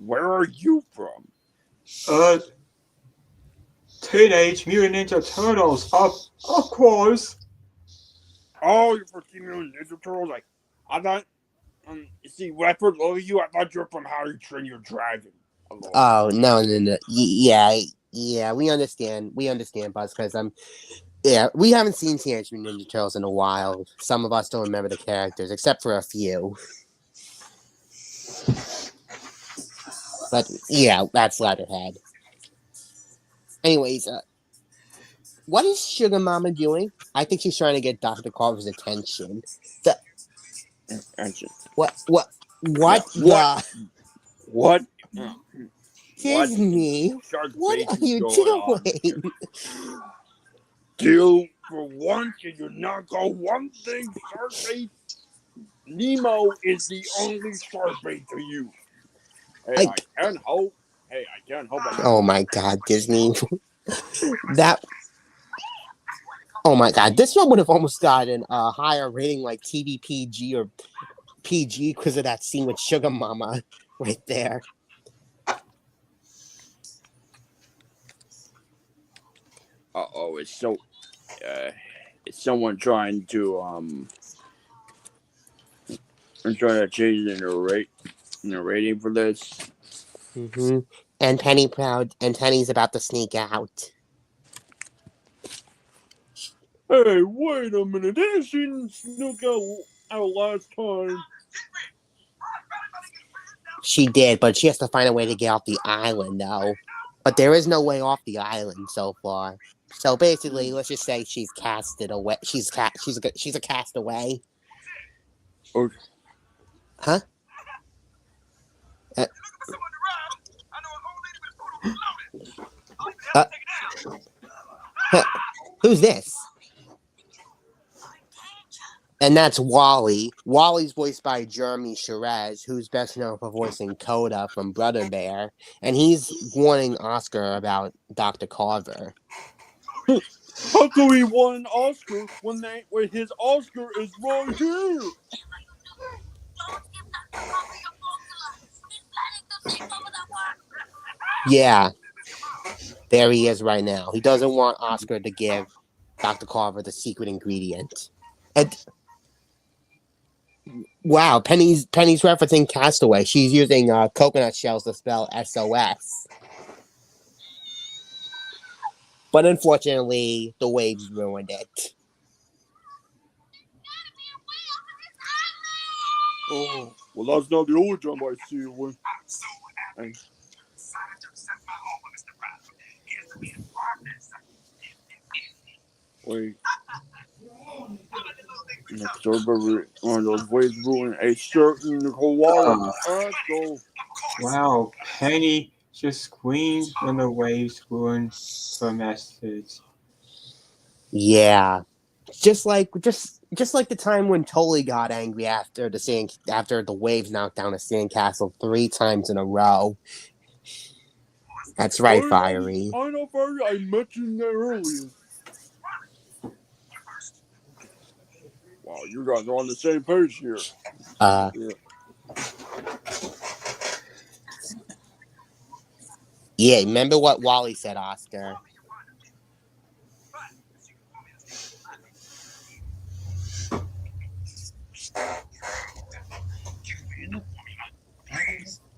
where are you from? Uh, Teenage Mutant Ninja Turtles, of course. Oh, you're for Teenage Ninja Turtles. I thought. You see, when I first looked at you, I thought you were from How to Train Your Dragon. Oh no. Yeah. We understand. Buzz, because yeah, we haven't seen Teenage Mutant Ninja Turtles in a while. Some of us don't remember the characters, except for a few. But yeah, that's Leatherhead. Anyways, what is Sugar Mama doing? I think she's trying to get Dr. Carver's attention. The Attention. what Yeah. the What? What in Disney? Shark What Face are is you going on here? doing? Deal for once, can you not go one thing, Shark Face? Nemo is the only Shark Face to you. Hey, I I can't hope. oh my god, Disney. That oh my god, this one would have almost gotten a higher rating like TVPG or PG because of that scene with Sugar Mama right there. Uh-oh, it's someone trying to change the rating for this. Mm-hmm. And Penny's about to sneak out. Hey, wait a minute! Didn't she sneak out last time? She did, but she has to find a way to get off the island, though. But there is no way off the island so far. So basically, let's just say she's casted away. She's a castaway. Okay. Huh? Uh, uh, huh. Who's this? And that's Wally. Wally's voiced by Jeremy Shiraz, who's best known for voicing Coda from Brother Bear. And he's warning Oscar about Dr. Carver. How come he won an Oscar when his Oscar is right here? Yeah, there he is right now. He doesn't want Oscar to give Dr. Carver the secret ingredient. And wow, Penny's referencing Castaway. She's using coconut shells to spell SOS. But unfortunately, the waves ruined it. Oh, well, that's not the only time I see it. Wait. Next over one of those waves ruin a certain koala asshole. Wow, Penny just screamed when the waves ruined her message. Yeah, just like the time when Tully got angry after the waves knocked down a sandcastle 3 times in a row. That's right, Fiery. I know, Fiery. I mentioned that earlier. Wow, you guys are on the same page here. Yeah. Yeah, remember what Wally said, Oscar?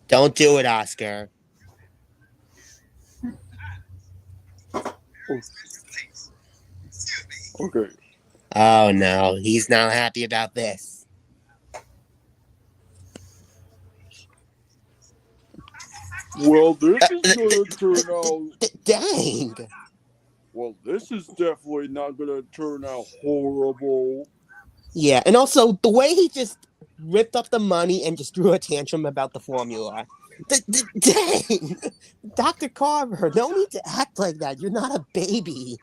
Don't do it, Oscar. Okay. Oh no, he's not happy about this. Well, this is gonna turn out. Dang. Well, this is definitely not gonna turn out horrible. Yeah, and also the way he just ripped up the money and just threw a tantrum about the formula. Dang, Dr. Carver, no need to act like that. You're not a baby.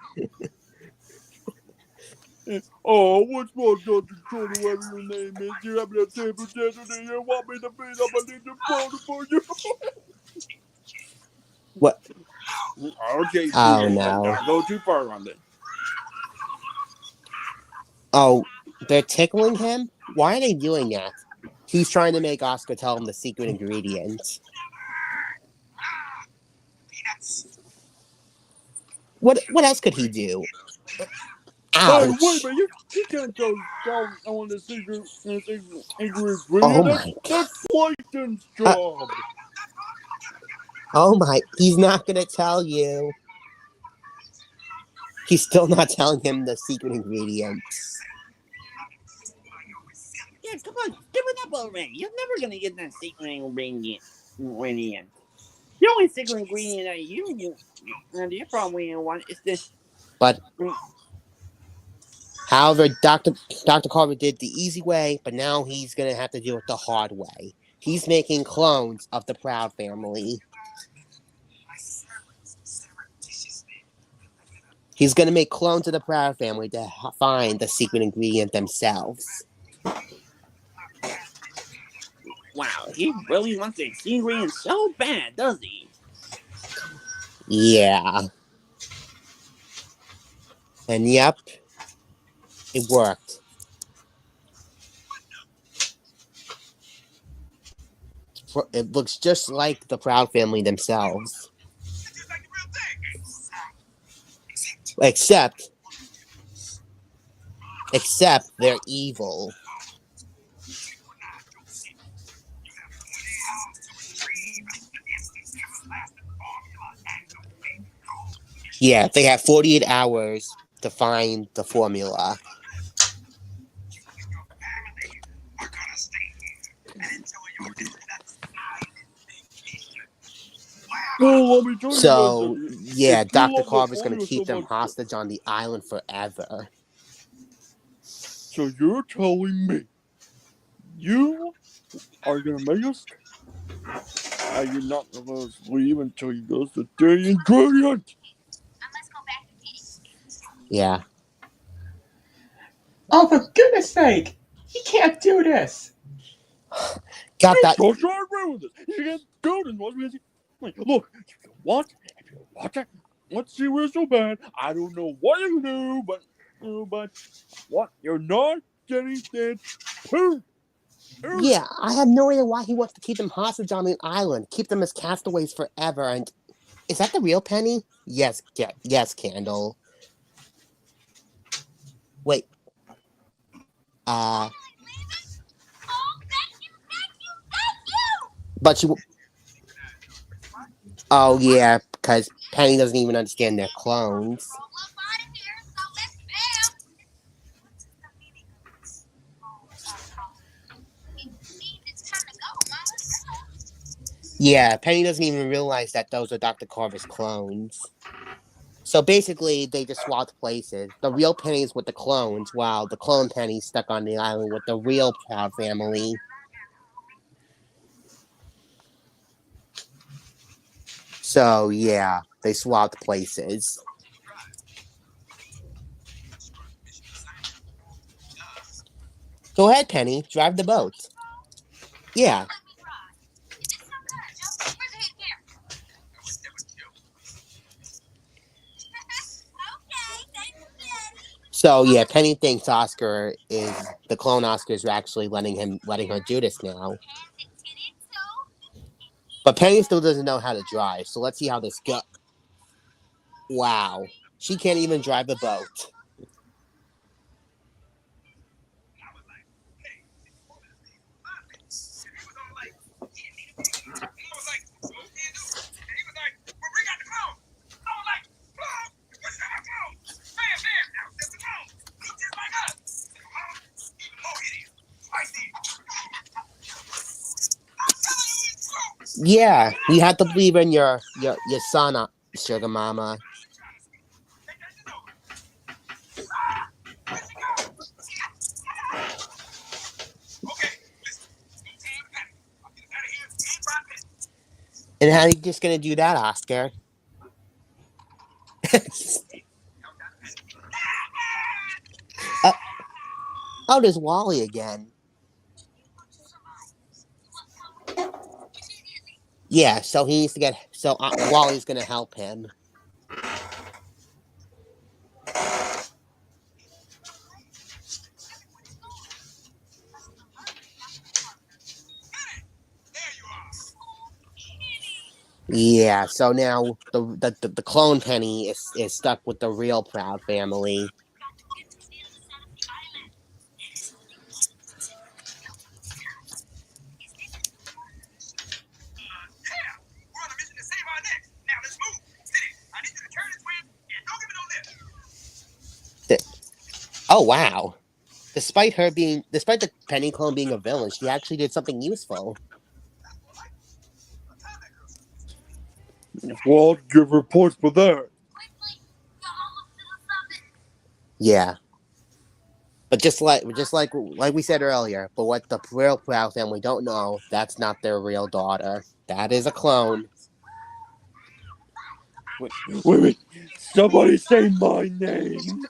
Oh, what's wrong, Dr. Carter, whatever your name is? You're having a table dance and you want me to beat up a little photo for you? What? Okay, Oh Peter, no. don't go too far on this. Oh, they're tickling him? Why are they doing that? He's trying to make Oscar tell him the secret ingredient. What else could he do? Hey, Ouch! wait a minute! You can't tell on the secret Oh ingredient. my! That's Plankton's job. Oh my! He's not gonna tell you. He's still not telling him the secret ingredients. Yeah, come on, give it up already. You're never gonna get that secret ingredient. The only secret ingredient that you probably want is this. But however, Doctor Carver did the easy way, but now he's gonna have to do it the hard way. He's making clones of the Proud family. He's gonna make clones of the Proud family to find the secret ingredient themselves. Wow, he really wants the secret ingredient so bad, does he? Yeah. And yep, it worked. It looks just like the Proud family themselves. Except they're evil. Yeah, they have 48 hours to find the formula. Well, let me tell you guys So, that yeah, if you Dr. love the Carver's going to formula so keep them much, hostage on the island forever. so you're telling me you are gonna make us, and you're not gonna let us leave until you give us the dirty ingredient? Yeah. Oh, for goodness sake! He can't do this! Got that. So try to ruin this. You get golden ones because look, if you want it, let's see where's so bad. I don't know what you do, but what? You're not getting that poo. Yeah, I have no idea why he wants to keep them hostage on the island, keep them as castaways forever. And is that the real Penny? Yes, yes, Candle. Wait. Uh. But she. Oh yeah, because Penny doesn't even understand they're clones. Yeah, Penny doesn't even realize that those are Dr. Carver's clones. So basically, they just swapped places. The real Penny's with the clones, while the clone Penny's stuck on the island with the real Proud family. So yeah, they swapped places. Go ahead, Penny. Drive the boat. Yeah. So yeah, Penny thinks Oscar is the clone. Oscar's actually letting her do this now. But Penny still doesn't know how to drive. So let's see how this goes. Wow, she can't even drive a boat. Yeah, you have to believe in your son, Sugar Mama. And how are you just gonna do that, Oscar? Oh, there's Wally again. Yeah, so he needs to get. So Wally's gonna help him. Yeah, so now the clone Penny is stuck with the real Proud family. The- oh wow. Despite the Penny clone being a villain, she actually did something useful. Well, I'll give reports for that. Yeah. But just like we said earlier, but what the real Proud family don't know, that's not their real daughter. That is a clone. Wait. Somebody say my name.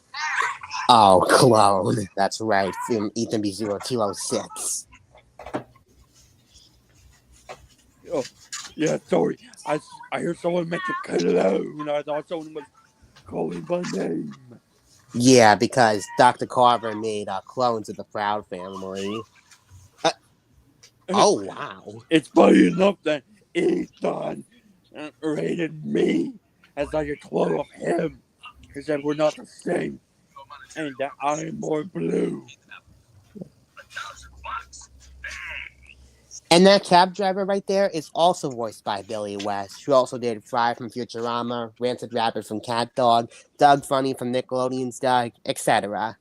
Oh, clone. That's right. From Ethan B0206. Oh, yeah, sorry. I heard someone mention cologne. I thought someone was calling my name. Yeah, because Dr. Carver made clones of the Proud family. Uh, oh, wow. It's funny enough that Ethan rated me as like a clone of him. He said we're not the same, and that I'm more blue. And that cab driver right there is also voiced by Billy West, who also did Fry from Futurama, Rancid Rabbit from Cat Dog, Doug Funny from Nickelodeon's Doug, etc.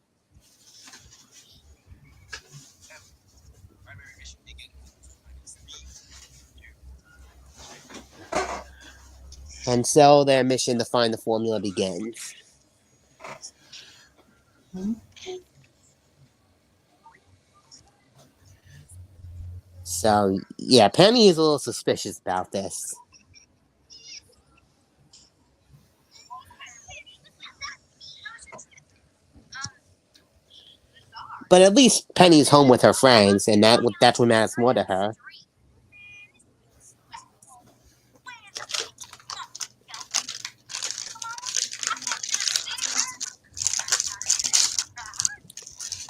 And so their mission to find the formula begins. So, yeah, Penny is a little suspicious about this. But at least Penny's home with her friends, and that's what matters more to her.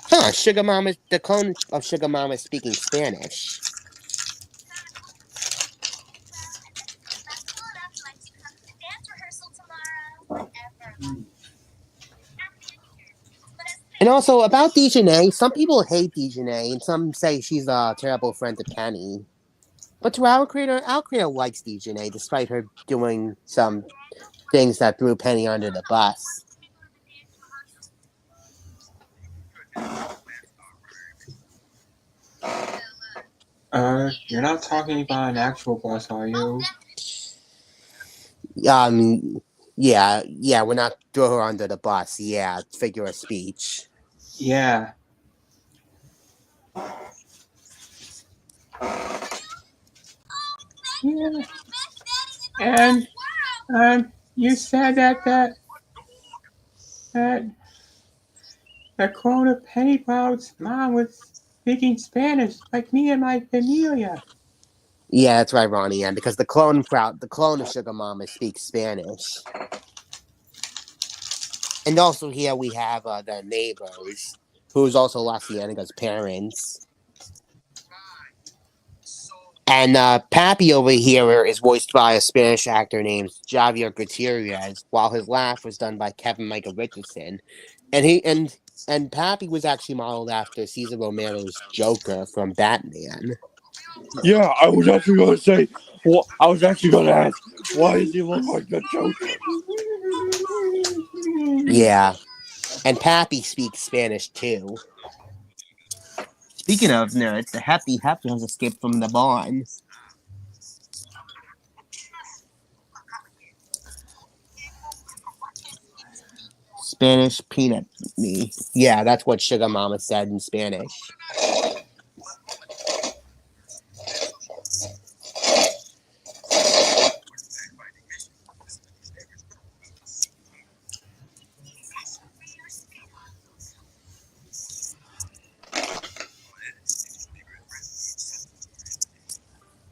Huh, Sugar Mama, the clone of Sugar Mama is speaking Spanish. And also about Dejanay, some people hate Dejanay, and some say she's a terrible friend to Penny. But to our creator likes Dejanay, despite her doing some things that threw Penny under the bus. You're not talking about an actual bus, are you? Um, yeah, we're not throw her under the bus. Yeah, figure of speech. Yeah. Yeah. And you said that the clone of Penny Cloud's mom was speaking Spanish, like me and my familia. Yeah, that's right, Ronnie. And because the clone of Sugar Mama speaks Spanish. And also here we have the neighbors, who's also La Cienaga's parents. And Pappy over here is voiced by a Spanish actor named Javier Gutierrez, while his laugh was done by Kevin Michael Richardson. And Pappy was actually modeled after Cesar Romero's Joker from Batman. Yeah, I was actually gonna say. Well, I was actually gonna ask, why does he look like the Joker? Yeah. And Pappy speaks Spanish too. Speaking of nerds, the Happy has escaped from the barn. Spanish peanut me. Yeah, that's what Sugar Mama said in Spanish.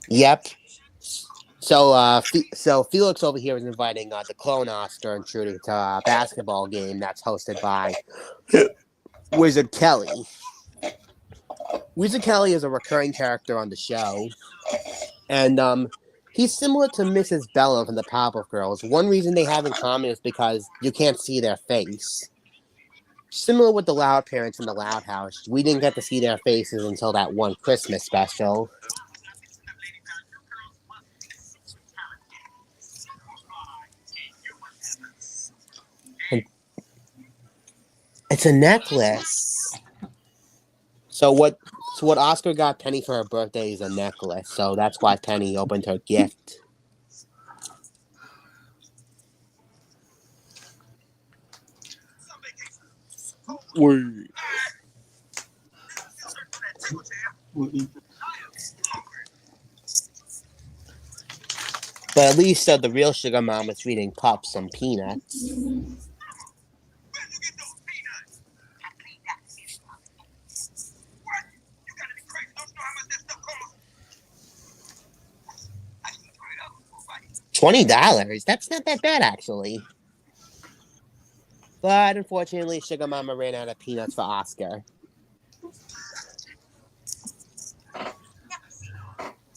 Yep. So Felix over here is inviting the clone Oscar intruder to a basketball game that's hosted by Wizard Kelly. Wizard Kelly is a recurring character on the show, and He's similar to Mrs. Bella from the Powerpuff Girls. One reason they have in common is because you can't see their face. Similar with the Loud Parents in the Loud House, we didn't get to see their faces until that one Christmas special. And it's a necklace. So what Oscar got Penny for her birthday is a necklace. So that's why Penny opened her gift. Wait. But at least the real Sugar Mom is feeding Pup some peanuts. $20? That's not that bad, actually. But unfortunately, Sugar Mama ran out of peanuts for Oscar.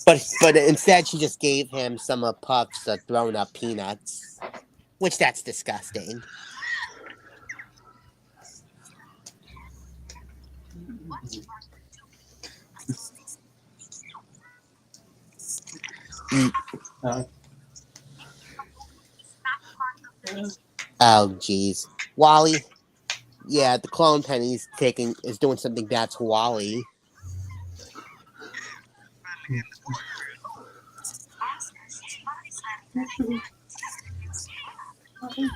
But instead, she just gave him some of Puff's thrown up peanuts, which that's disgusting. Oh, jeez. Wally. Yeah, the clone Penny's is doing something bad to Wally.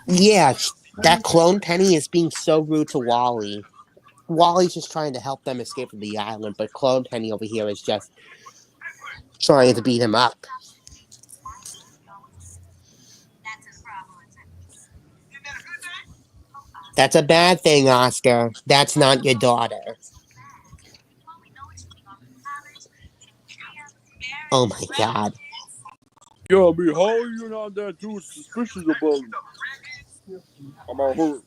Yeah, that clone Penny is being so rude to Wally. Wally's just trying to help them escape from the island, but clone Penny over here is just trying to beat him up. That's a bad thing, Oscar. That's not your daughter. Oh my god. Yeah, I mean, how are you not that too suspicious about him? About her.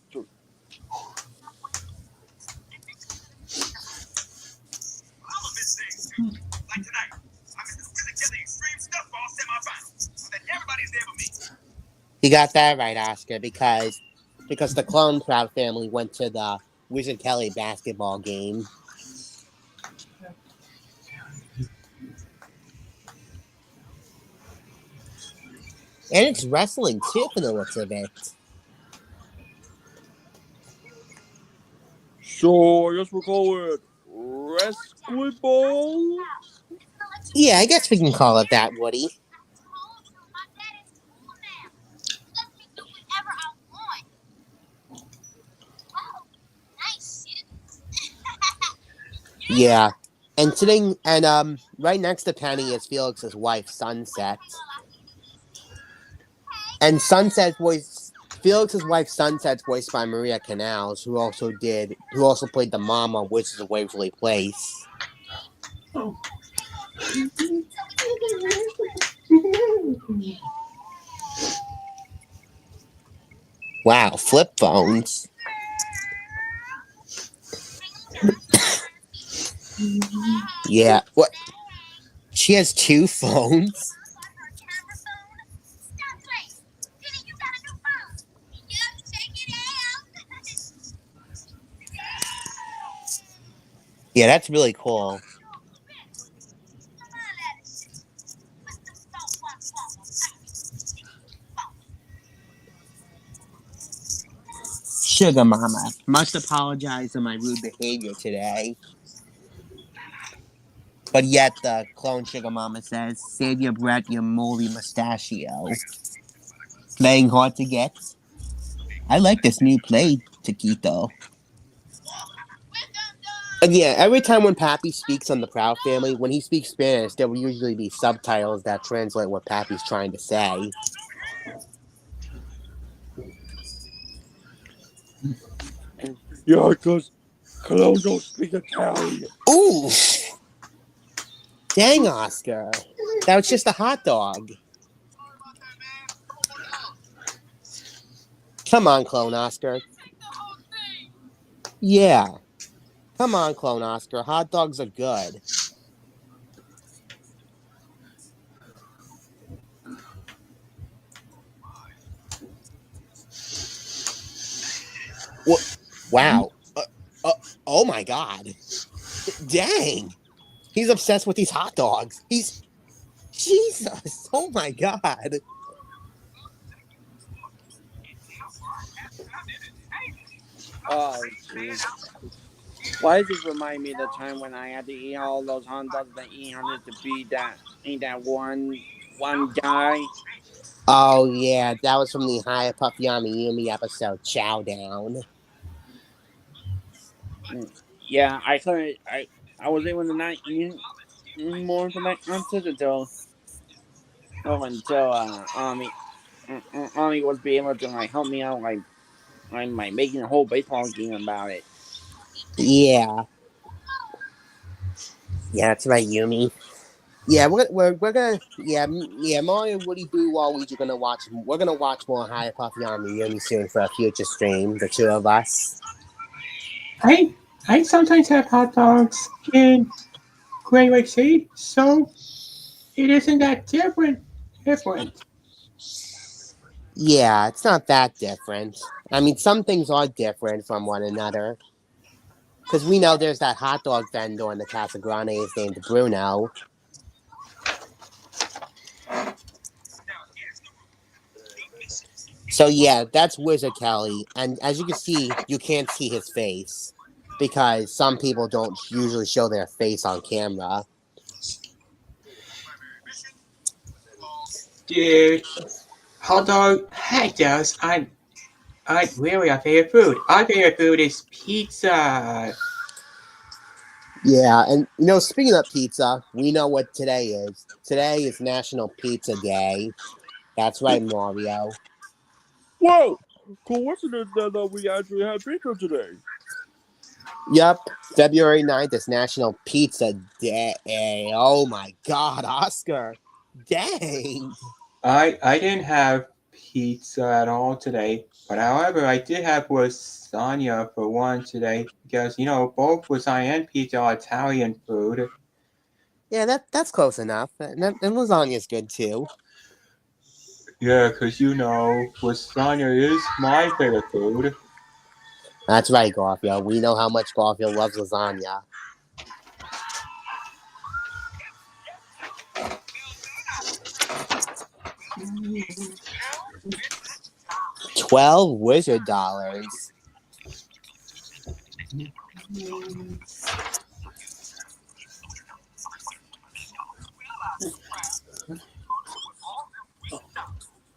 You got that right, Oscar, because the Clone Proud family went to the Wizard Kelly basketball game. And it's wrestling too, for the looks of it. So, I guess we'll call it Rescue Ball? Yeah, I guess we can call it that, Woody. Yeah. And right next to Penny is Felix's wife, Sunset. And Felix's wife Sunset's voiced by Maria Canals, who also played the mom on Wizards of Waverly Place. Wow, flip phones. Yeah. What? She has two phones? Yeah, that's really cool. Sugar Mama, must apologize for my rude behavior today. But yet the clone Sugar Mama says, save your breath, you moldy mustachio. Playing hard to get? I like this new play, Taquito. And yeah, every time when Pappy speaks on the Proud Family, when he speaks Spanish, there will usually be subtitles that translate what Pappy's trying to say. Yeah, because clowns don't speak Italian. Ooh! Dang, Oscar. That was just a hot dog. Come on, Clone Oscar. Yeah. Come on, Clone Oscar. Hot dogs are good. Wow. Uh, oh my God. Dang. He's obsessed with these hot dogs. He's Jesus. Oh my God. Oh, jeez. Why does this remind me of the time when I had to eat all those hot dogs that eat hundred to eat that one guy? Oh yeah, that was from the Higher Puff Yami Yumi episode, Chow Down. Mm, yeah, I couldn't. I was able to not eat more for that contest until Ami was be able to like help me out like making a whole baseball game about it. Yeah. Yeah, that's right, Yumi. Yeah, we're gonna Mario, Woody, Boo, Waluigi gonna watch. We're gonna watch more Higher Puff Yami Yumi soon for a future stream. The two of us. I I sometimes have hot dogs in Great Lake City, so it isn't that different. Yeah, it's not that different. I mean, some things are different from one another. Because we know there's that hot dog vendor in the Casa Grande is named Bruno. So yeah, that's Wizard Kelly, and as you can see, you can't see his face because some people don't usually show their face on camera. Dude, hot dog hot dogs aren't really our favorite food. Our favorite food is pizza. Yeah, and speaking of pizza, we know what today is. Today is National Pizza Day. That's right, Mario. Whoa! Coincidence that we actually had pizza today. Yep, February 9th is National Pizza Day. Oh my God, Oscar. Dang. I didn't have pizza at all today, but however, I did have lasagna for one today because both lasagna and pizza are Italian food. Yeah, that's close enough. And lasagna's good too. Yeah, because lasagna is my favorite food. That's right, Garfield. We know how much Garfield loves lasagna. 12 wizard dollars.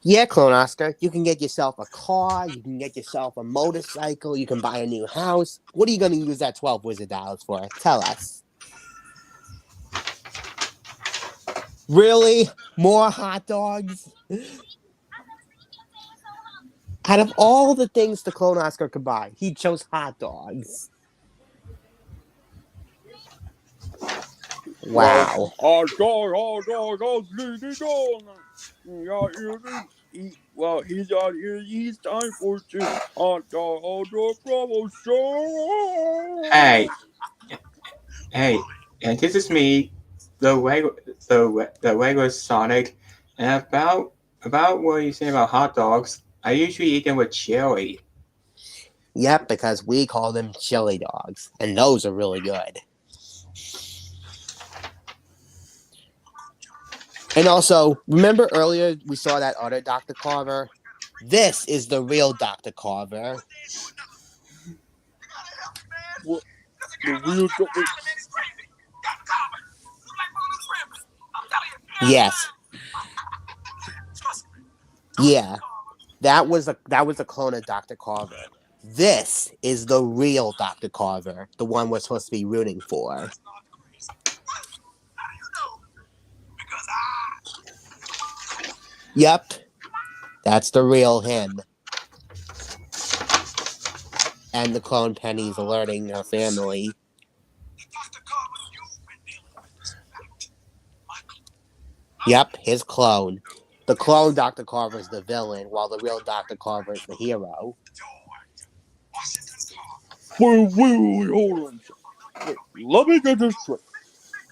Yeah, Clone Oscar, you can get yourself a car, you can get yourself a motorcycle, you can buy a new house. What are you going to use that 12 wizard dollars for? Tell us. Really? More hot dogs? Out of all the things the Clone Oscar could buy, he chose hot dogs. Well, Wow. hot dog, sleepy dog. Yeah, well, he's out here. He's time for two hot dog promotion. Hey, hey, and this is me, the regular Sonic, and about what you say about hot dogs. I usually eat them with chili. Yep, because we call them chili dogs, and those are really good. And also, remember earlier we saw that other Dr. Carver? This is the real Dr. Carver. What? The real dog. Yes. Yeah. That was a clone of Dr. Carver. This is the real Dr. Carver, the one we're supposed to be rooting for. Yep. That's the real him. And the clone Penny's alerting her family. Yep, his clone. The clone Dr. Carver is the villain, while the real Dr. Carver is the hero. Wait, hold on. Wait, let me get this straight.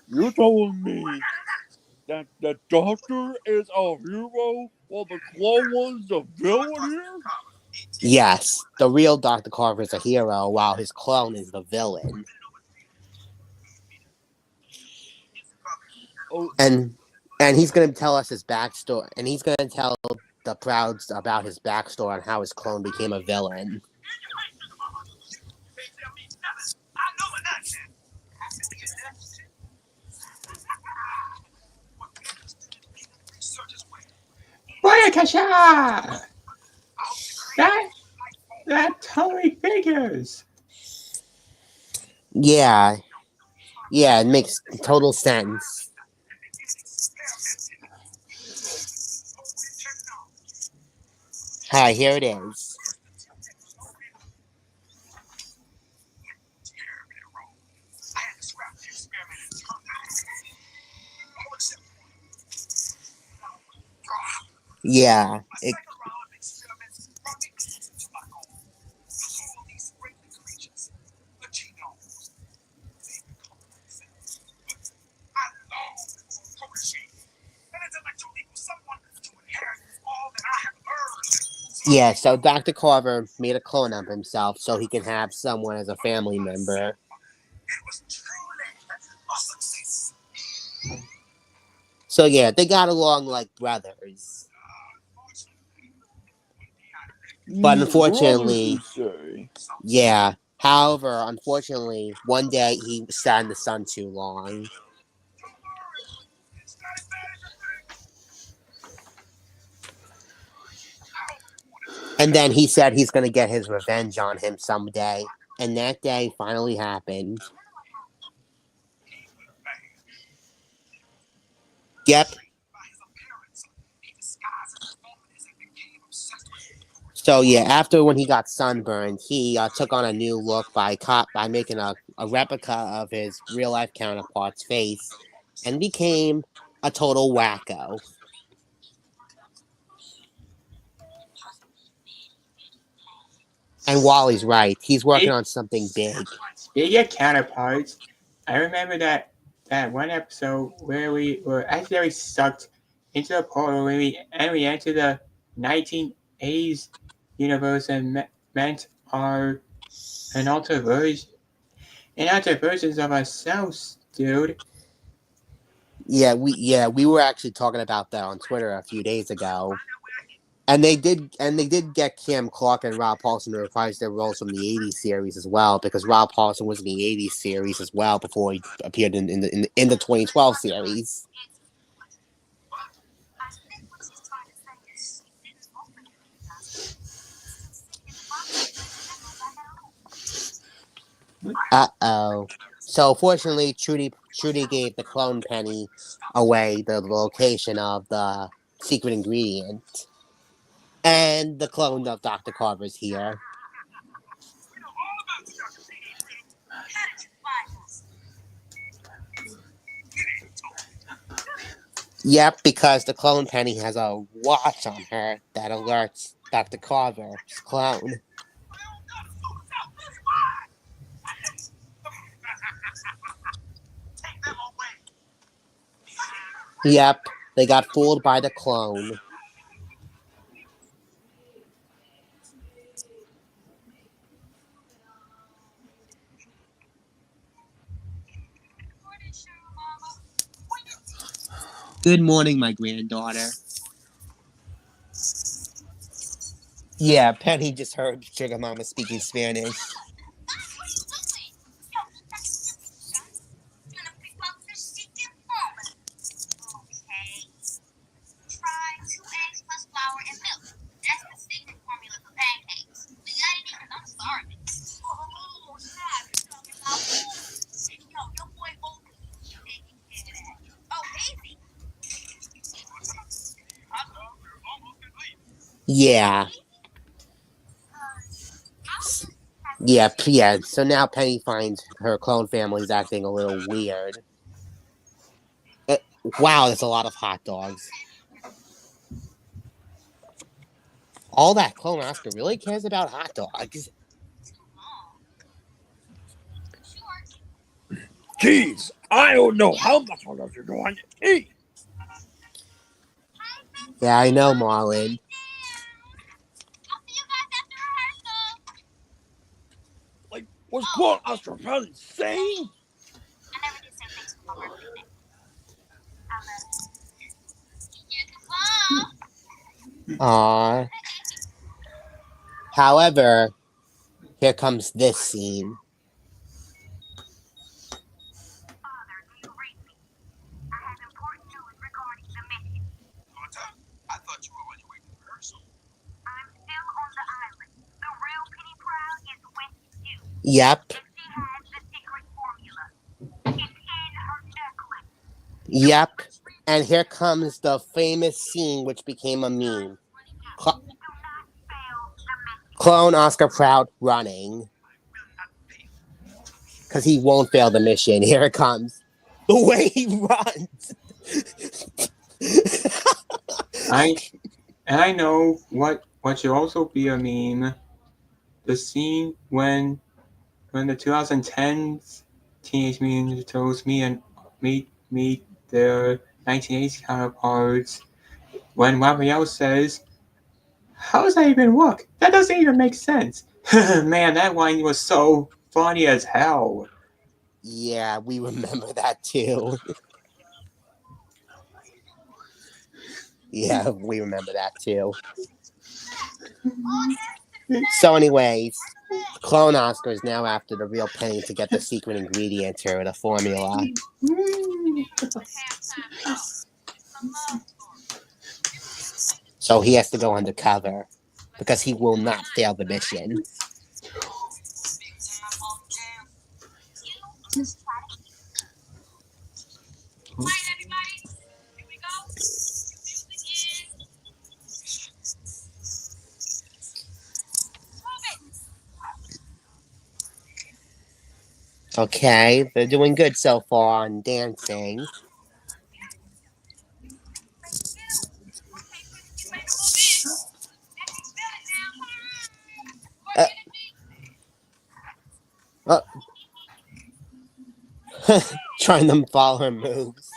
You're telling me that the doctor is our hero while the clone was the villain here? Yes, the real Dr. Carver is a hero, while his clone is the villain. Oh, And he's going to tell us his backstory, and he's going to tell the Prouds about his backstory on how his clone became a villain. Boyakasha! That that totally figures. Yeah, yeah, it makes total sense. Hi, here it is. Yeah, yeah. So Dr. Carver made a clone of himself so he can have someone as a family member. So yeah, they got along like brothers. But brothers, unfortunately, you say? yeah. However, unfortunately, one day he sat in the sun too long. And then he said he's going to get his revenge on him someday. And that day finally happened. Yep. So yeah, after when he got sunburned, he took on a new look by making a replica of his real life counterpart's face, and became a total wacko. And Wally's right; he's working on something big. Speaking of counterparts, I remember that one episode where we were accidentally sucked into the portal and we entered the 1980s universe and met our an altered version and altered versions of ourselves, dude. We were actually talking about that on Twitter a few days ago. And they did get Kim Clark and Rob Paulson to reprise their roles from the '80s series as well, because Rob Paulson was in the '80s series as well before he appeared in the 2012 series. Uh-oh. So fortunately, Trudy gave the clone penny away the location of the secret ingredient, and the clone of Dr. Carver's here. Yep, because the clone penny has a watch on her that alerts Dr. Carver's clone. Yep, they got fooled by the clone. Good morning, my granddaughter. Yeah, Penny just heard Sugar Mama speaking Spanish. Yeah. Yeah. So now Penny finds her clone family's acting a little weird. Uh, wow, that's a lot of hot dogs. All that clone Oscar really cares about hot dogs. Jeez, I don't know how much hot dogs you're going to eat. Yeah, I know, Marlon. Was clone Oscar Proud insane? Aww. However, here comes this scene. Yep. Yep. And here comes the famous scene which became a meme. Clone Oscar Proud running. Because he won't fail the mission. Here it comes. The way he runs. I know what should also be a meme. The scene when the 2010s Teenage Mutant Ninja Turtles meet their 1980s counterparts. When Raphael says, "How does that even work? That doesn't even make sense." Man, that line was so funny as hell. Yeah, we remember that too. Yeah, we remember that too. So, anyways, Clone Oscar is now after the real Penny to get the secret ingredient to the formula. So he has to go undercover because he will not fail the mission. Okay, they're doing good so far on dancing. Uh, trying to follow her moves.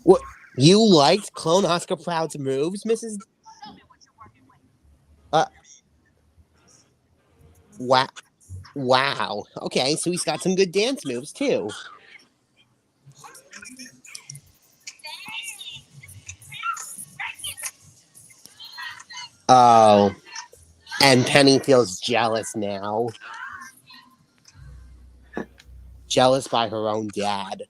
What? You liked Clone Oscar Proud's moves, Mrs. Wow. Wow. Okay, so he's got some good dance moves too. Oh. And Penny feels jealous now. Jealous by her own dad.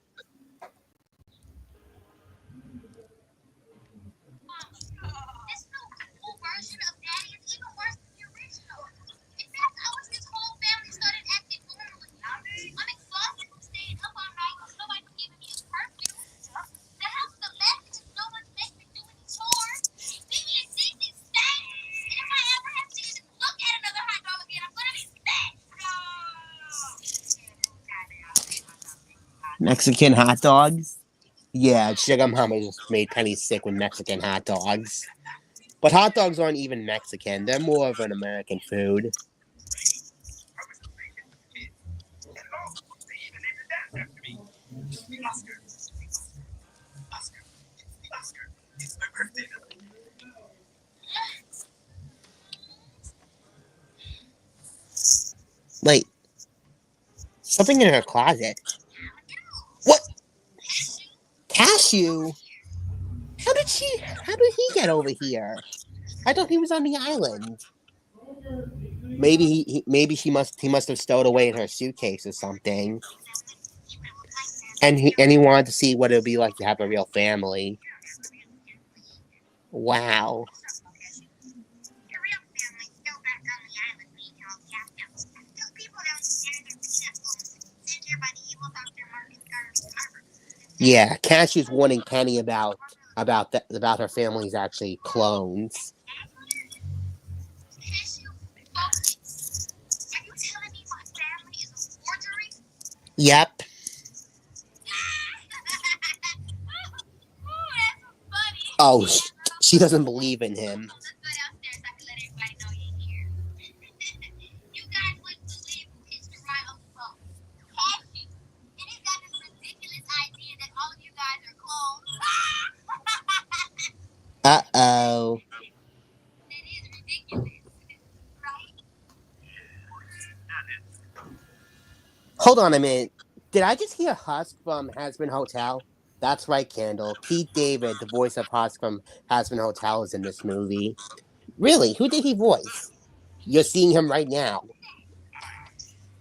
Mexican hot dogs? Yeah, Sugar Mama just made Penny sick with Mexican hot dogs. But hot dogs aren't even Mexican. They're more of an American food. Wait. Something in her closet. What? Cashew? How did he get over here? I thought he was on the island. Maybe he must have stowed away in her suitcase or something. And he wanted to see what it would be like to have a real family. Wow. Yeah, Cashew's warning Penny about her family's actually clones. Yep. Oh, she doesn't believe in him. Hold on a minute. Did I just hear Husk from Hasbin Hotel? That's right, Candle. Keith David, the voice of Husk from Hasbin Hotel, is in this movie. Really? Who did he voice? You're seeing him right now.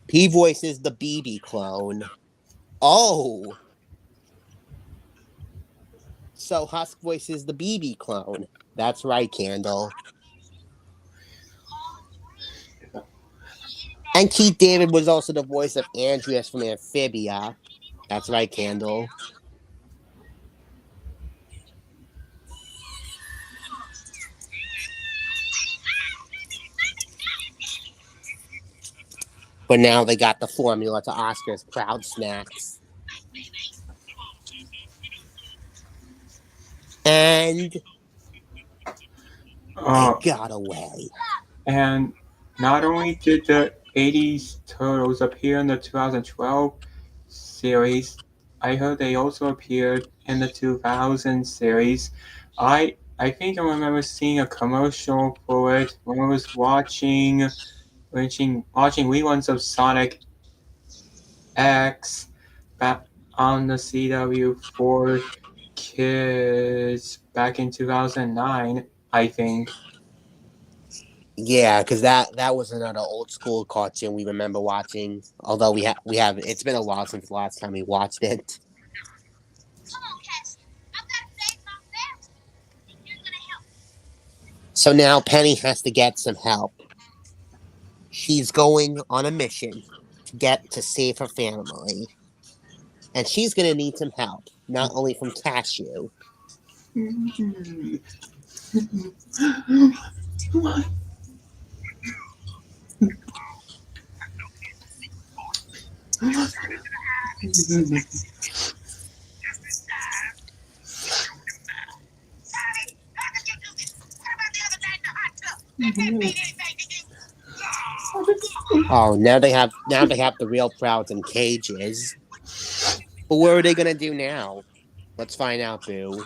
He voices the BB clone. Oh, so Husk voices the BB clone. That's right, Candle. And Keith David was also the voice of Andreas from Amphibia. That's right, Candle. But now they got the formula to Oscar's Proud Snacks. And Uh, it got away. and not only did the 80s Turtles appear in the 2012 series, I heard they also appeared in the 2000 series. I think I remember seeing a commercial for it when I was watching reruns of Sonic X back on the CW4 Kids back in 2009, I think. Yeah, because that was another old school cartoon we remember watching. Although we have it's been a while since the last time we watched it. So now Penny has to get some help. She's going on a mission to get to save her family. And she's gonna need some help, not only from Cashew. Oh, now they have the real Prouds in cages. But what are they gonna do now? Let's find out, Boo.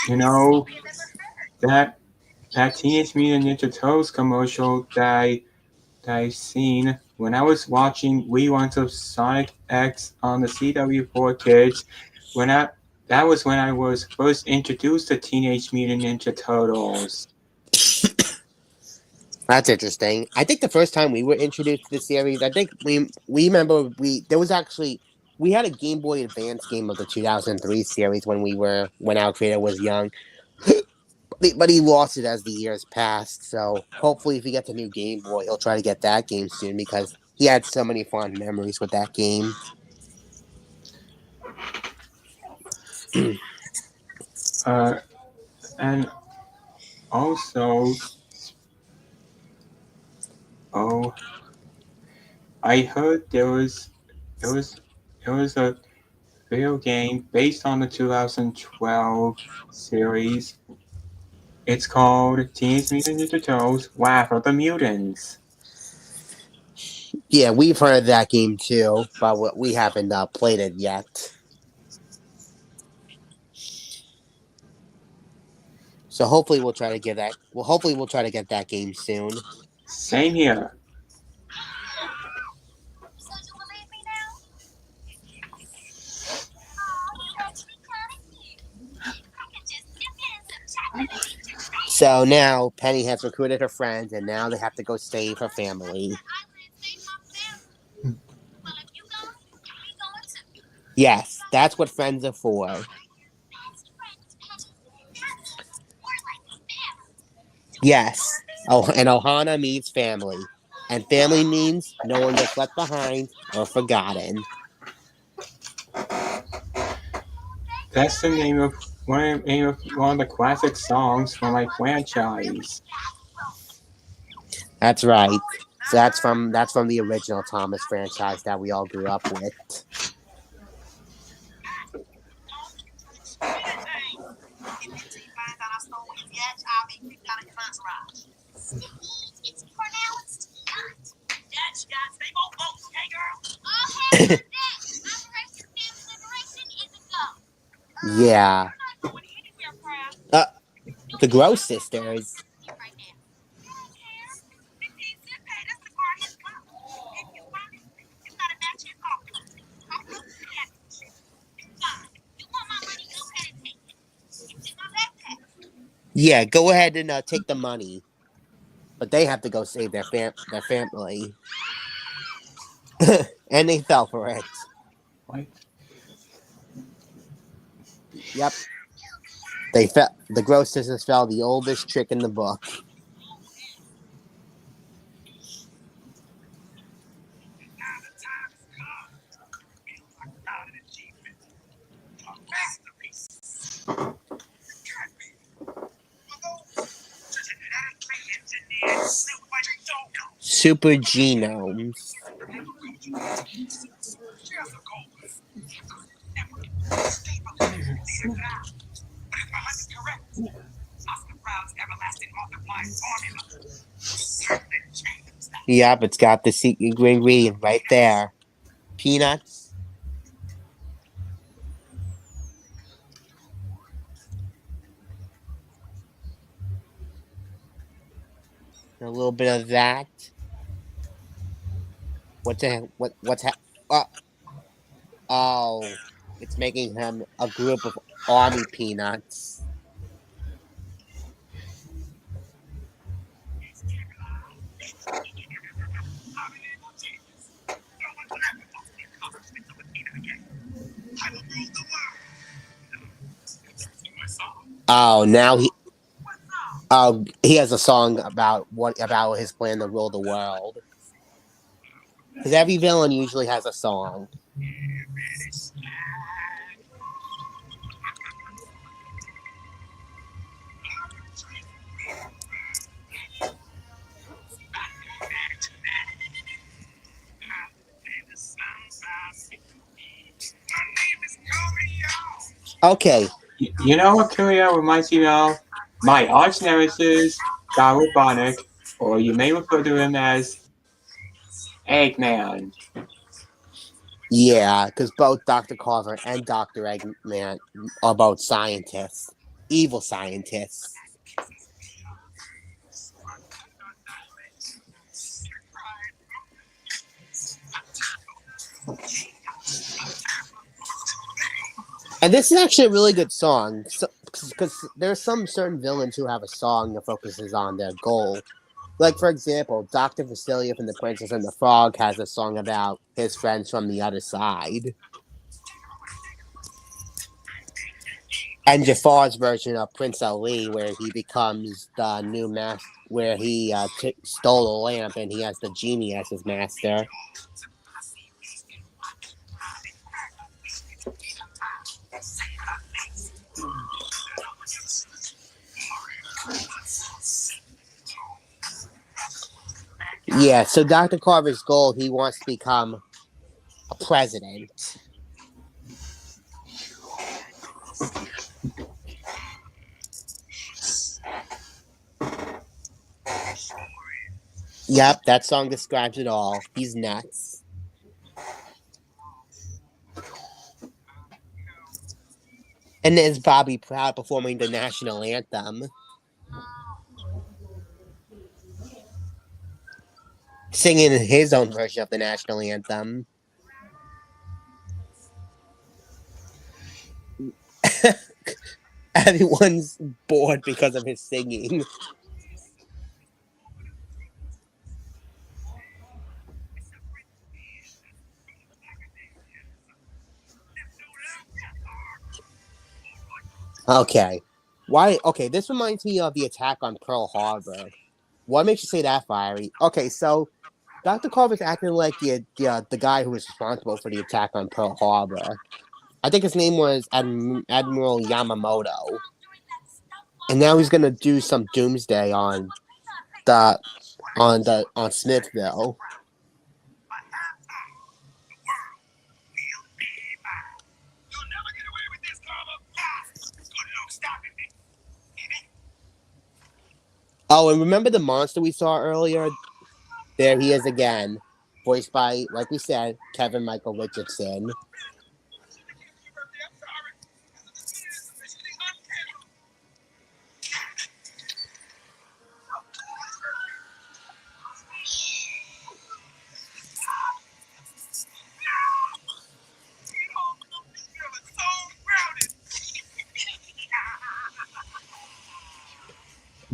You know, that that Teenage Mutant Ninja Turtles commercial that I seen when I was watching reruns of Sonic X on the CW4 Kids, when I that was when I was first introduced to Teenage Mutant Ninja Turtles. That's interesting. I think the first time we were introduced to the series, I think we remember we had a Game Boy Advance game of the 2003 series when our creator was young. But he lost it as the years passed. So hopefully, if he gets a new Game Boy, he'll try to get that game soon because he had so many fond memories with that game. Uh, and also, oh, I heard there was there was a video game based on the 2012 series. It's called Teenage Mutant Ninja Turtles: Wrath of the Mutants. Yeah, we've heard of that game too, but we haven't played it yet. So hopefully we'll try to get that. Well, hopefully we'll try to get that game soon. Same here. So now Penny has recruited her friends, and now they have to go save her family. Yes, that's what friends are for. Yes. Oh, and Ohana means family. And family means no one gets left behind or forgotten. That's the name of one of the classic songs from my franchise. That's right. So that's from the original Thomas franchise that we all grew up with. Yeah. Uh, the Gross sisters. Yeah, go ahead and take the money, but they have to go save their family, and they fell for it. What? Yep, they fell. The Gross sisters fell the oldest trick in the book. Super genomes. Yep, it's got the secret ingredient right there. Peanuts. A little bit of that. What's uh, oh, it's making him a group of army peanuts. Oh, now he has a song about his plan to rule the world. Because every villain usually has a song. Okay. You know what Coolio reminds me of? My arch nemesis, Garubonic, or you may refer to him as Eggman. Yeah, because both Dr. Carver and Dr. Eggman are both scientists. Evil scientists. And this is actually a really good song. Because there's some certain villains who have a song that focuses on their goal. Like, for example, Dr. Vasilia from The Princess and the Frog has a song about his friends from the other side. And Jafar's version of Prince Ali, where he becomes the new master, where he stole a lamp and he has the genie as his master. Yeah, so Dr. Carver's goal, he wants to become a president. Yep, that song describes it all. He's nuts. And there's Bobby Proud performing the national anthem. Singing his own version of the national anthem. Everyone's bored because of his singing. Okay. Why? Okay, this reminds me of the attack on Pearl Harbor. What makes you say that, Fiery? Okay, so Dr. Carver's acting like the guy who was responsible for the attack on Pearl Harbor. I think his name was Admiral Yamamoto. And now he's gonna do some doomsday the on Smithville. Oh, and remember the monster we saw earlier? There he is again. voiced by, like we said, Kevin Michael Richardson.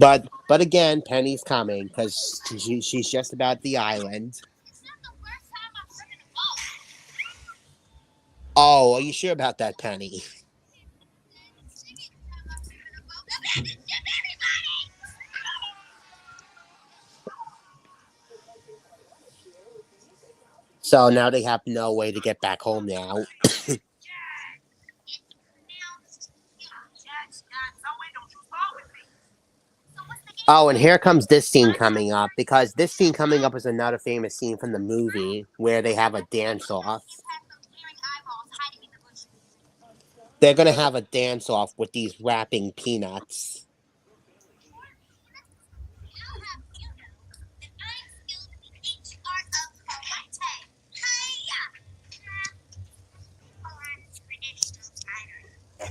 But again, Penny's coming because she's just about the island. Oh, are you sure about that, Penny? So now they have no way to get back home now. Oh, and here comes this scene coming up because this scene coming up is another famous scene from the movie where they have a dance off. They're gonna have a dance off with these wrapping peanuts.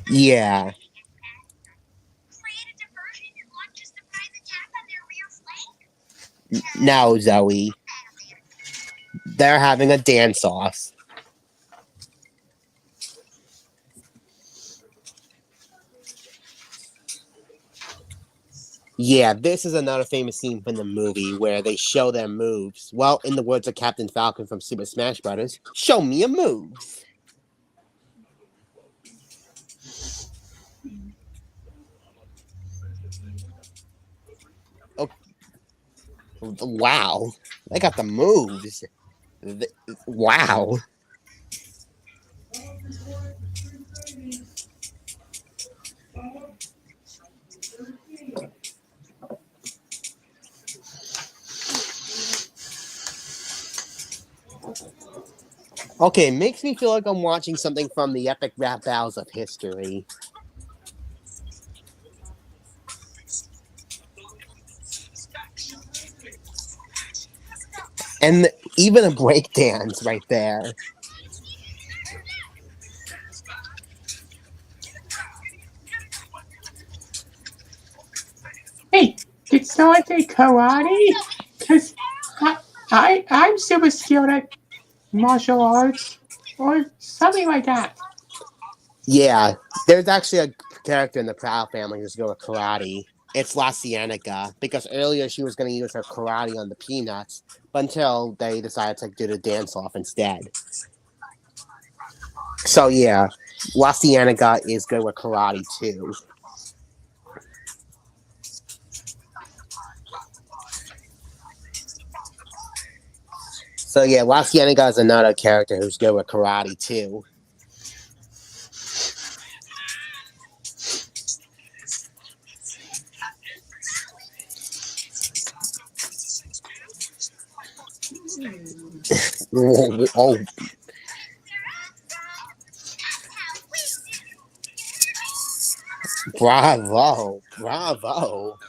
Yeah. Now, Zoe, they're having a dance off. Yeah, this is another famous scene from the movie where they show their moves. Well, in the words of Captain Falcon from Super Smash Brothers, show me a move. Oh, wow. They got the moves. Wow. Okay, makes me feel like I'm watching something from the epic rap battles of history. And even a breakdance right there. Hey, did someone say karate? Cause I'm super skilled at martial arts or something like that. Yeah, there's actually a character in the Proud family who's good with karate. It's La Cienega, because earlier she was going to use her karate on the Peanuts, but until they decided to do the dance off instead. So yeah, La Cienega is good with karate too. So yeah, La Cienega is another character who's good with karate too. Oh, bravo, bravo.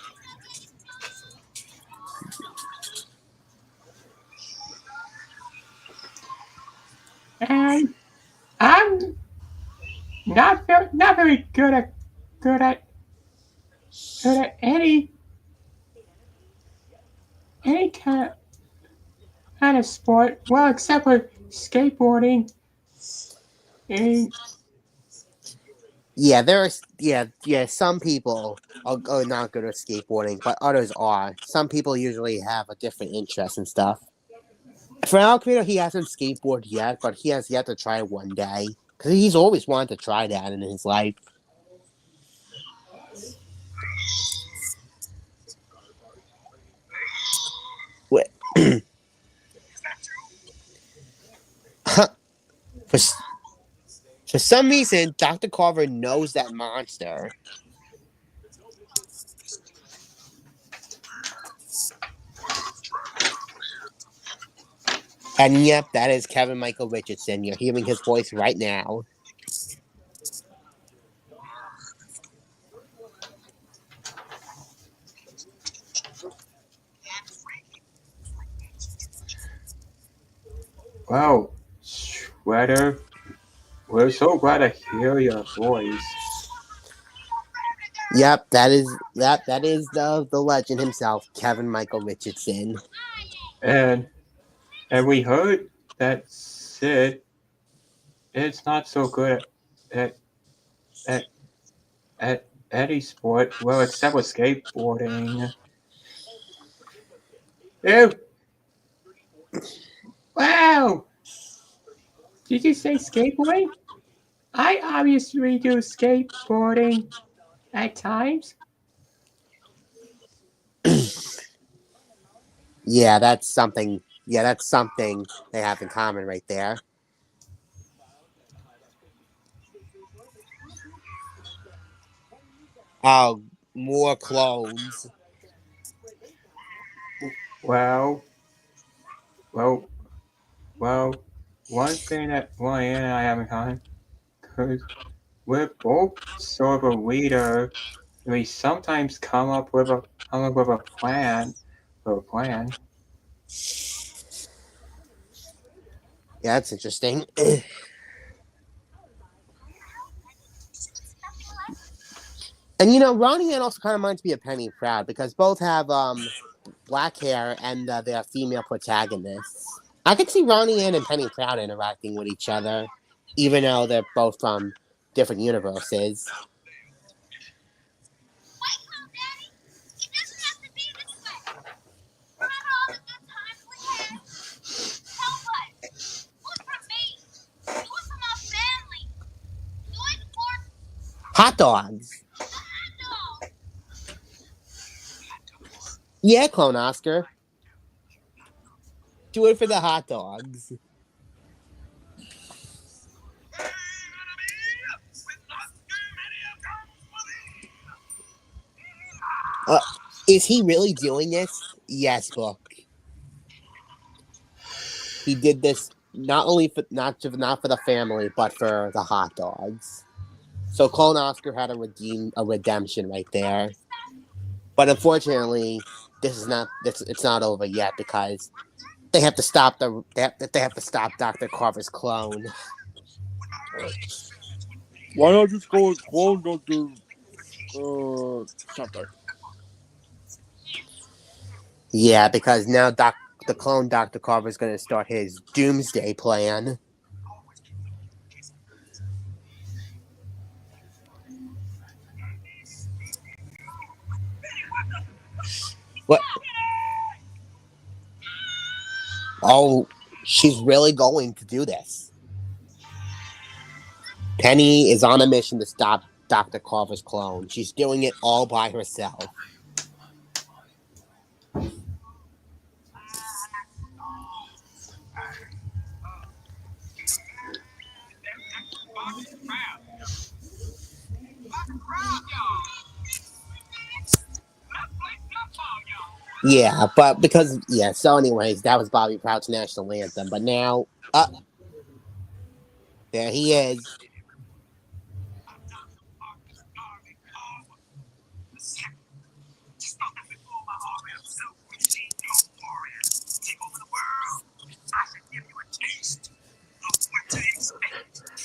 And I'm not very good at good at any kind of sport. Well, except for skateboarding. And Yeah, some people are not good at skateboarding, but others are. Some people usually have a different interest and stuff. For our creator, he hasn't skateboarded yet, but he has yet to try it one day. Because he's always wanted to try that in his life. for, for some reason, Dr. Carver knows that monster. And yep, that is Kevin Michael Richardson. You're hearing his voice right now. Well, Shredder, we're so glad to hear your voice. Yep, that is the legend himself, Kevin Michael Richardson. And we heard that Sid is not so good at at at any sport, well, except with skateboarding. Oh, wow! Did you say skateboarding? I obviously do skateboarding at times. Yeah, that's something. Yeah, that's something they have in common right there. Oh, more clones. Well, well, well, one thing that Ryan and I have in common, because we're both sort of a leader, and we sometimes come up with a plan, for a plan. Yeah, that's interesting. And Ronnie Ann also kind of reminds me of Penny Proud because both have black hair and they're female protagonists. I could see Ronnie Ann and Penny Proud interacting with each other, even though they're both from different universes. Hot dogs. Yeah, Clone Oscar. Do it for the hot dogs. Uh, is he really doing this? Yes, book. He did this not only for not for the family, but for the hot dogs. So Clone Oscar had a redemption right there. But unfortunately, it's not over yet because they have to stop Dr. Carver's clone. Why not just go with clone Doctor something? Yeah, because now the clone Dr. Carver is going to start his doomsday plan. What? Oh, she's really going to do this. Penny is on a mission to stop Dr. Carver's clone. She's doing it all by herself. Yeah, but so anyways, that was Bobby Proud's national anthem. But now, there he is.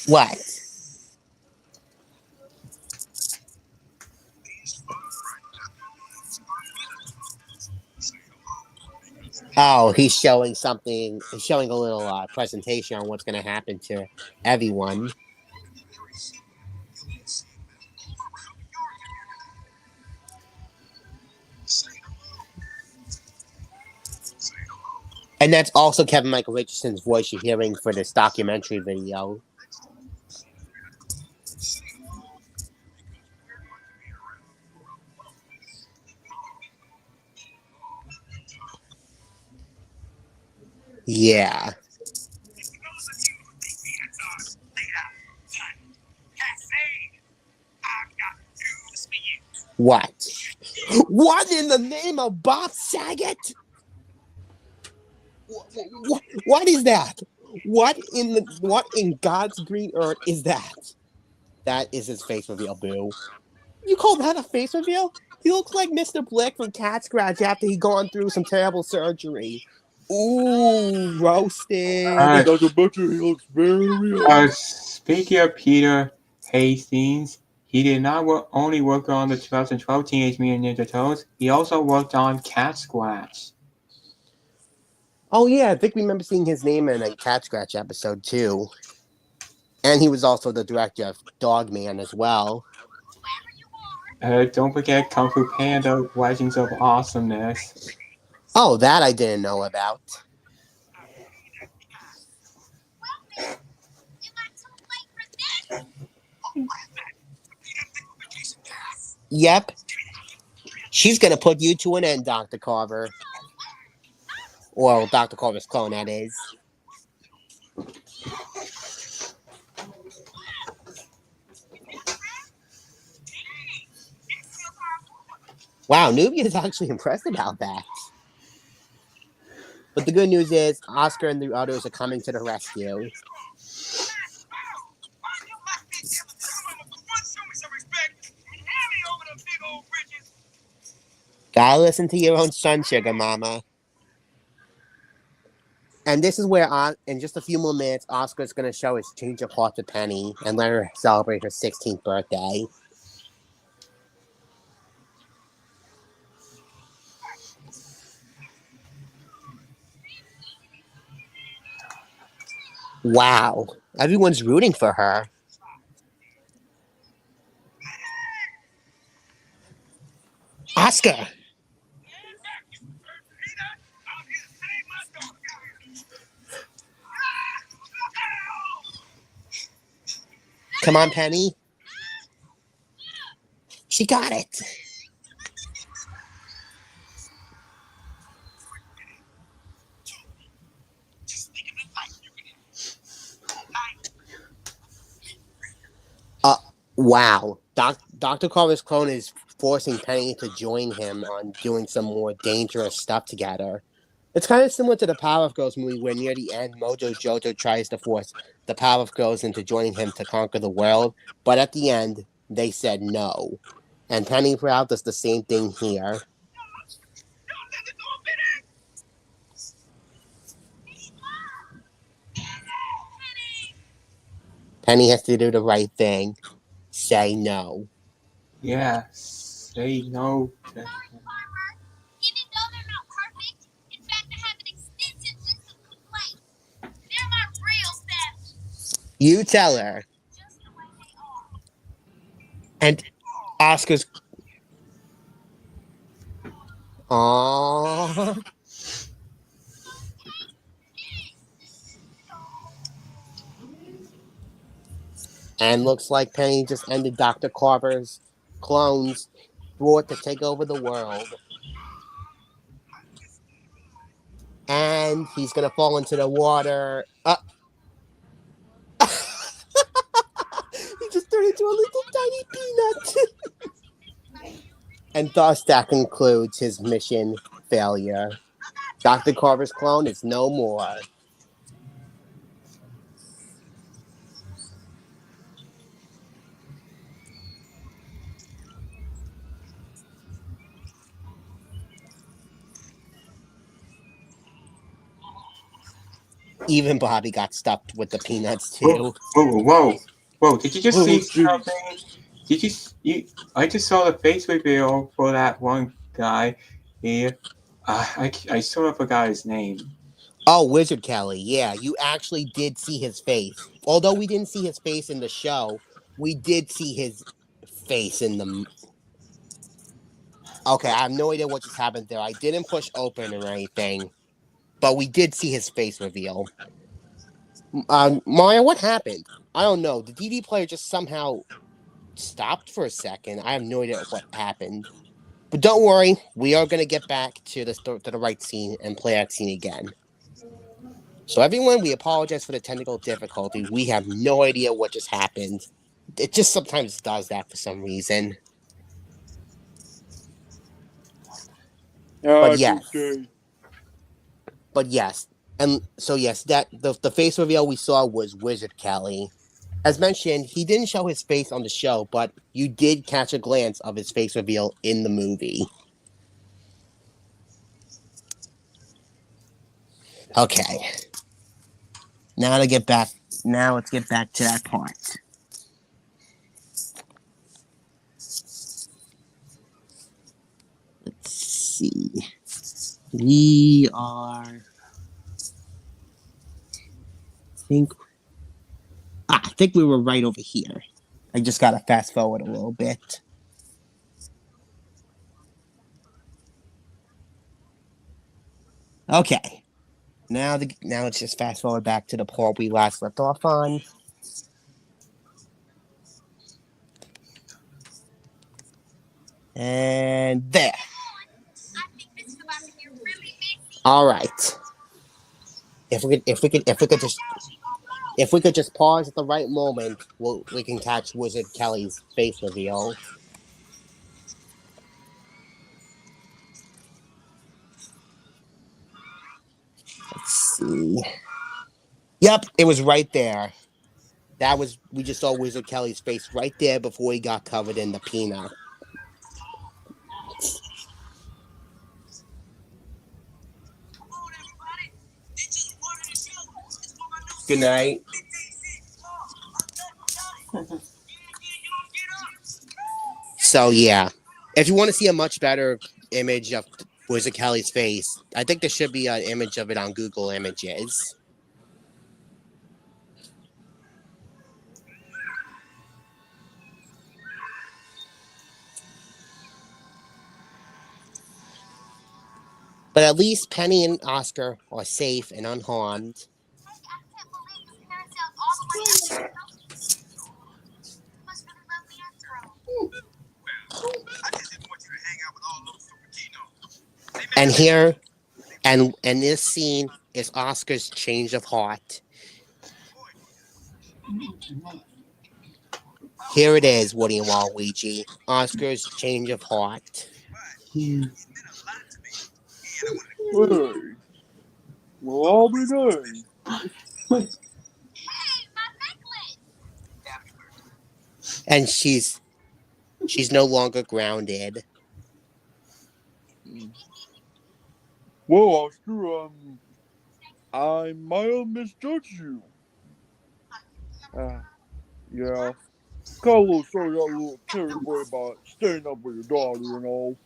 What? Oh, he's showing something. He's showing a little presentation on what's going to happen to everyone. And that's also Kevin Michael Richardson's voice you're hearing for this documentary video. Yeah. What? What in the name of Bob Saget? What is that? What in God's green earth is that? That is his face reveal, boo. You call that a face reveal? He looks like Mr. Blick from Cat Scratch after he gone through some terrible surgery. Ooh, Uh, roasted. Dr. Butcher, he looks very Speaking of Peter Hastings, he did not only work on the 2012 Teenage Mutant Ninja Turtles, he also worked on Cat Scratch. Oh yeah, I think we remember seeing his name in a Cat Scratch episode too. And he was also the director of Dogman as well. Don't forget Kung Fu Panda, Legends of Awesomeness. Oh, that I didn't know about. Yep. She's gonna put you to an end, Dr. Carver. Or Dr. Carver's clone, that is. Wow, Nubia is actually impressed about that. But the good news is, Oscar and the others are coming to the rescue. Gotta listen to your own son, Sugar Mama. And this is where, in just a few more minutes, Oscar's going to show his change of heart to Penny and let her celebrate her 16th birthday. Wow. Everyone's rooting for her. Oscar! Come on, Penny. She got it. Uh, wow. Dr. Carver's clone is forcing Penny to join him on doing some more dangerous stuff together. It's kind of similar to the Powerpuff Girls movie where near the end, Mojo Jojo tries to force the Powerpuff Girls into joining him to conquer the world, but at the end, they said no. And Penny Proud does the same thing here. Penny has to do the right thing. Say no. Yeah, say no to You tell her. And Oscar's. Aww. And looks like Penny just ended Dr. Carver's clones thwart to take over the world. And he's gonna fall into the water. He just turned into a little tiny peanut. And thus that concludes his mission failure. Dr. Carver's clone is no more. Even Bobby got stuffed with the peanuts Whoa, too. whoa! Did you just Oh, see jeez. something? Did you? I just saw the face reveal for that one guy here. I sort of forgot his name. Oh, Wizard Kelly. Yeah, you actually did see his face. Although we didn't see his face in the show, we did see his face in the. Okay, I have no idea what just happened there. I didn't push open or anything, but we did see his face reveal. Mario, what happened? I don't know. The DVD player just somehow stopped for a second. I have no idea what happened. But don't worry, we are gonna get back to the right scene and play that scene again. So everyone, we apologize for the technical difficulty. We have no idea what just happened. It just sometimes does that for some reason. But That's yes, okay. but yes, and so yes, that the face reveal we saw was Wizard Kelly. As mentioned, he didn't show his face on the show, but you did catch a glance of his face reveal in the movie. Okay. Now to get back. Now let's get back to that part. Let's see. We are. Think. I think we were right over here. I just gotta fast forward a little bit. Okay. Now let's just fast forward back to the part we last left off on. And there. All right. If we could just pause at the right moment, we can catch Wizard Kelly's face reveal. Let's see. Yep, it was right there. We just saw Wizard Kelly's face right there before he got covered in the peanut. Good night. So yeah, if you want to see a much better image of Wizard Kelly's face, I think there should be an image of it on Google Images. But at least Penny and Oscar are safe and unharmed. And here, and this scene is Oscar's change of heart. Here it is, Woody and Waluigi. Oscar's change of heart. Hey, well, I'll be dang. And she's no longer grounded. Well, Oscar, I might have misjudged you. Yeah. Got a little sorry, got a little carried away about staying up with your daughter and all.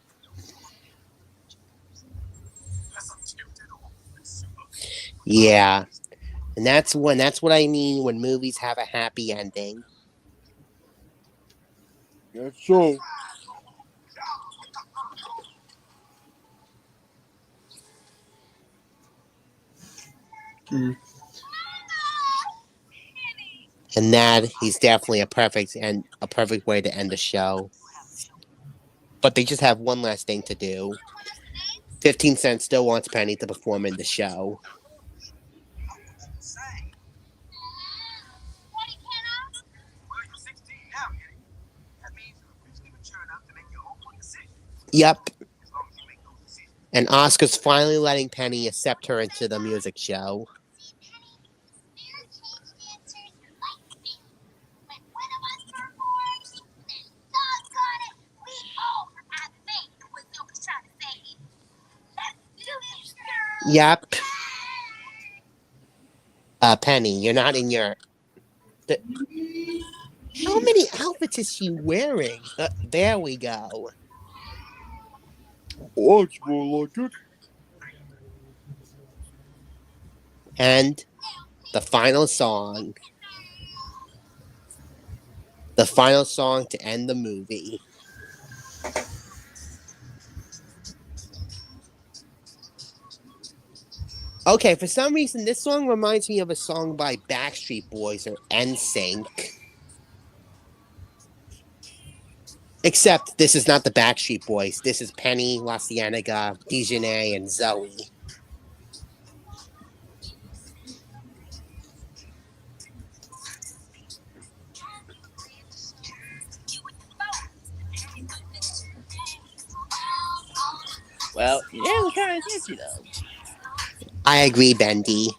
Yeah. And that's what I mean when movies have a happy ending. Yes, so. And that he's definitely a perfect way to end the show. But they just have one last thing to do. 15 Cent still wants Penny to perform in the show. Yep. And Oscar's finally letting Penny accept her into the music show. Yep. Penny, you're not in your. How many outfits is she wearing? There we go. That's more like it. And the final song. The final song to end the movie. Okay, for some reason, this song reminds me of a song by Backstreet Boys or NSYNC. Except this is not the Backstreet Boys. This is Penny, La Cienega, Dejanay, and Zoe. Well, yeah, it was kind of catchy though. I agree, Bendy.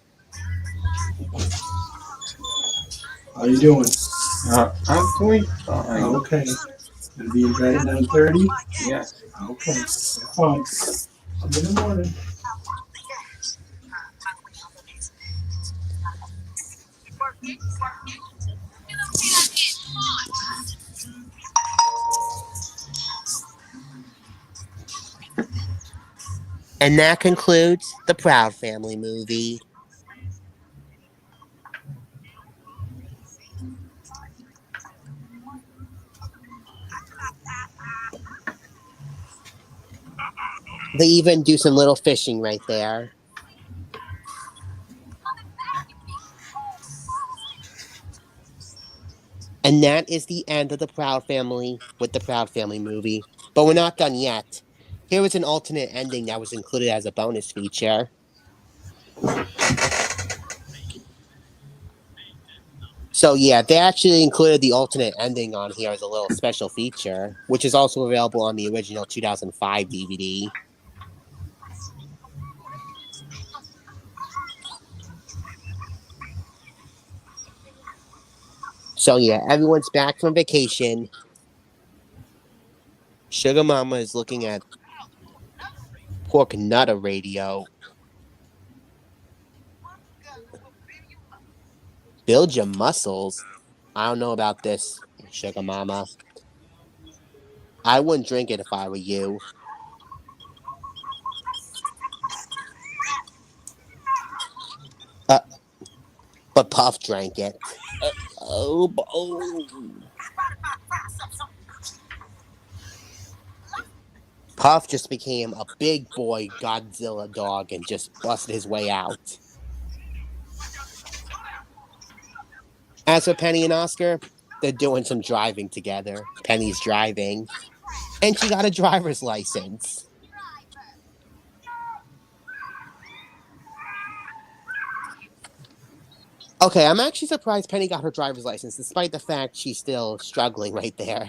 How you doing? I'm doing fine. Okay. Gonna be in bed at 9:30? Yes. Okay. Have fun. See you in the morning. And that concludes the Proud Family movie. They even do some little fishing right there. And that is the end of the Proud Family with the Proud Family movie. But we're not done yet. Here was an alternate ending that was included as a bonus feature. So yeah, they actually included the alternate ending on here as a little special feature, which is also available on the original 2005 DVD. So yeah, everyone's back from vacation. Sugar Mama is looking at Pork Nutter Radio. Build your muscles. I don't know about this, Sugar Mama. I wouldn't drink it if I were you. Uh, but Puff drank it. Oh. Puff just became a big boy Godzilla dog and just busted his way out. As for Penny and Oscar, they're doing some driving together. Penny's driving, and she got a driver's license. Okay, I'm actually surprised Penny got her driver's license, despite the fact she's still struggling right there.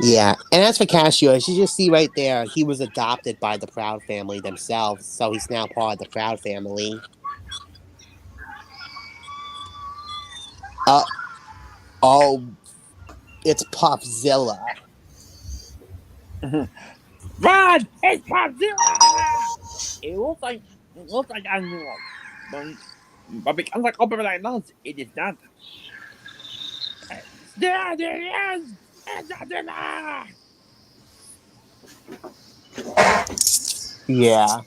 Yeah, and as for Casio, as you just see right there, he was adopted by the Proud family themselves, so he's now part of the Proud family. Uh, oh, it's Popzilla. Run! It's Godzilla! It looks like animal, but because I open my nose, it is not. There it is! It's Godzilla! Yeah.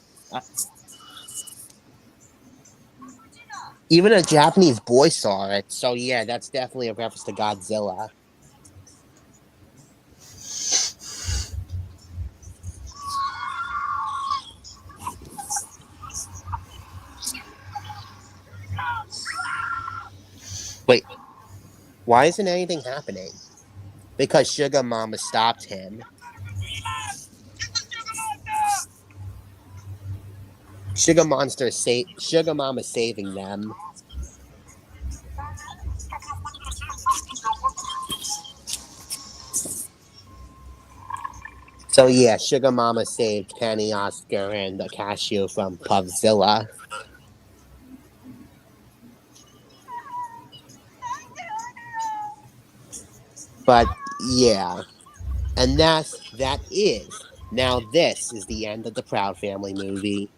Even a Japanese boy saw it, so yeah, that's definitely a reference to Godzilla. Wait, why isn't anything happening? Because Sugar Mama stopped him. Sugar Mama saving them. So yeah, Sugar Mama saved Penny, Oscar, and the cashew from Puffzilla. But yeah, and that is. Now this is the end of the Proud Family movie.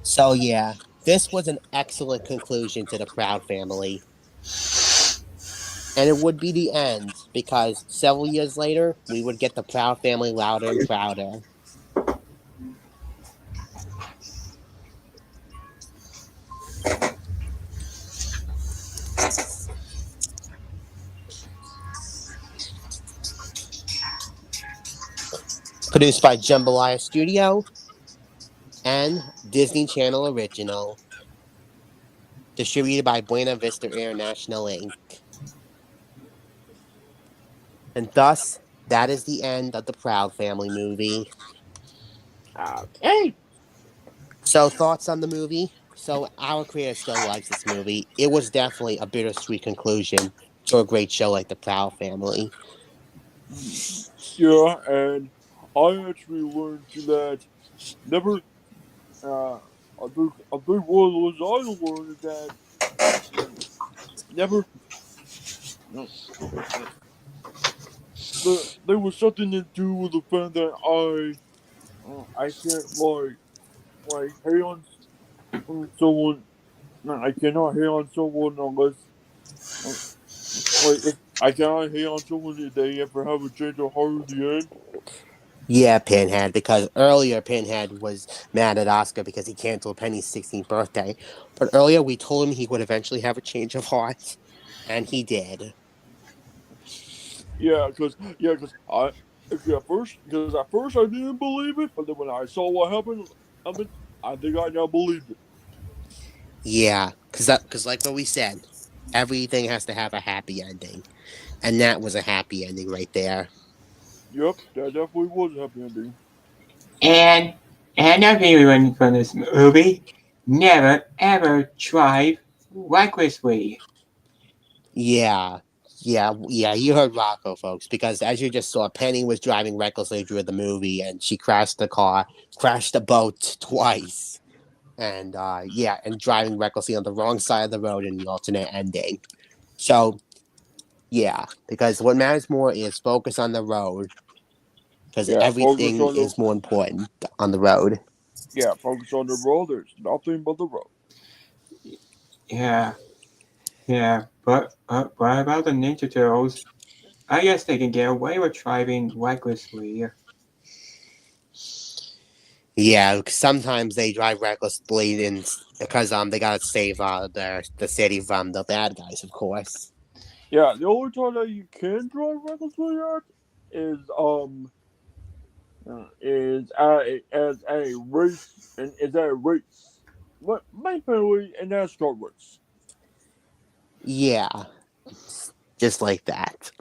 So yeah, this was an excellent conclusion to the Proud Family. And it would be the end because several years later, we would get the Proud Family louder and prouder. Produced by Jambalaya Studio and Disney Channel Original. Distributed by Buena Vista International Inc. And thus, that is the end of the Proud Family movie. Okay. So, thoughts on the movie? So, our creator still likes this movie. It was definitely a bittersweet conclusion to a great show like The Proud Family. Yeah, and I actually learned that never. I think one of the things I learned is that never No, there was something to do with the fact that I can't like hate on someone. No, I cannot hate on someone unless uh, like if I cannot hate on someone if they ever have a change of heart at the end. Yeah, Pinhead, because earlier Pinhead was mad at Oscar because he canceled Penny's 16th birthday. But earlier we told him he would eventually have a change of heart, and he did. Cause at first I didn't believe it, but then when I saw what happened, I think I now believed it. Yeah, because like what we said, everything has to have a happy ending, and that was a happy ending right there. Yep, that definitely was a happy ending. And everyone from this movie never ever drive recklessly. Yeah, yeah. You heard Rocco, folks, because as you just saw, Penny was driving recklessly through the movie, and she crashed the car, crashed the boat twice, and yeah, and driving recklessly on the wrong side of the road in the alternate ending. So yeah, because what matters more is focus on the road, because Yeah, focus everything on the is more important on the road. focus on the road. There's nothing but the road. Yeah, yeah. But what about the Ninja Turtles? I guess they can get away with driving recklessly. Yeah, sometimes they drive recklessly in because they gotta save the city from the bad guys, of course. Yeah, the only time that you can drive recklessly at is as a race and is at a race, but mainly a NASCAR race. Yeah, just like that.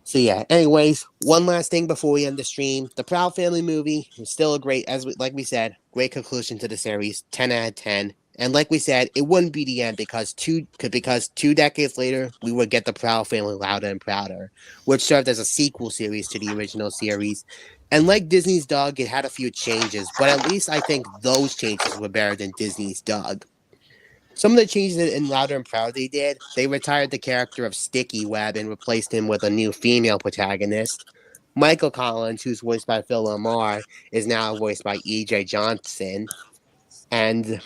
So yeah. Anyways, one last thing before we end the stream: the Proud Family movie is still a great, like we said, great conclusion to the series. 10 out of 10. And like we said, it wouldn't be the end because 2 decades later we would get the Proud Family Louder and Prouder, which served as a sequel series to the original series. And like Disney's Doug, it had a few changes, but at least I think those changes were better than Disney's Doug. Some of the changes in Louder and Proud they did, they retired the character of Sticky Web and replaced him with a new female protagonist. Michael Collins, who's voiced by Phil Lamar, is now voiced by E.J. Johnson. And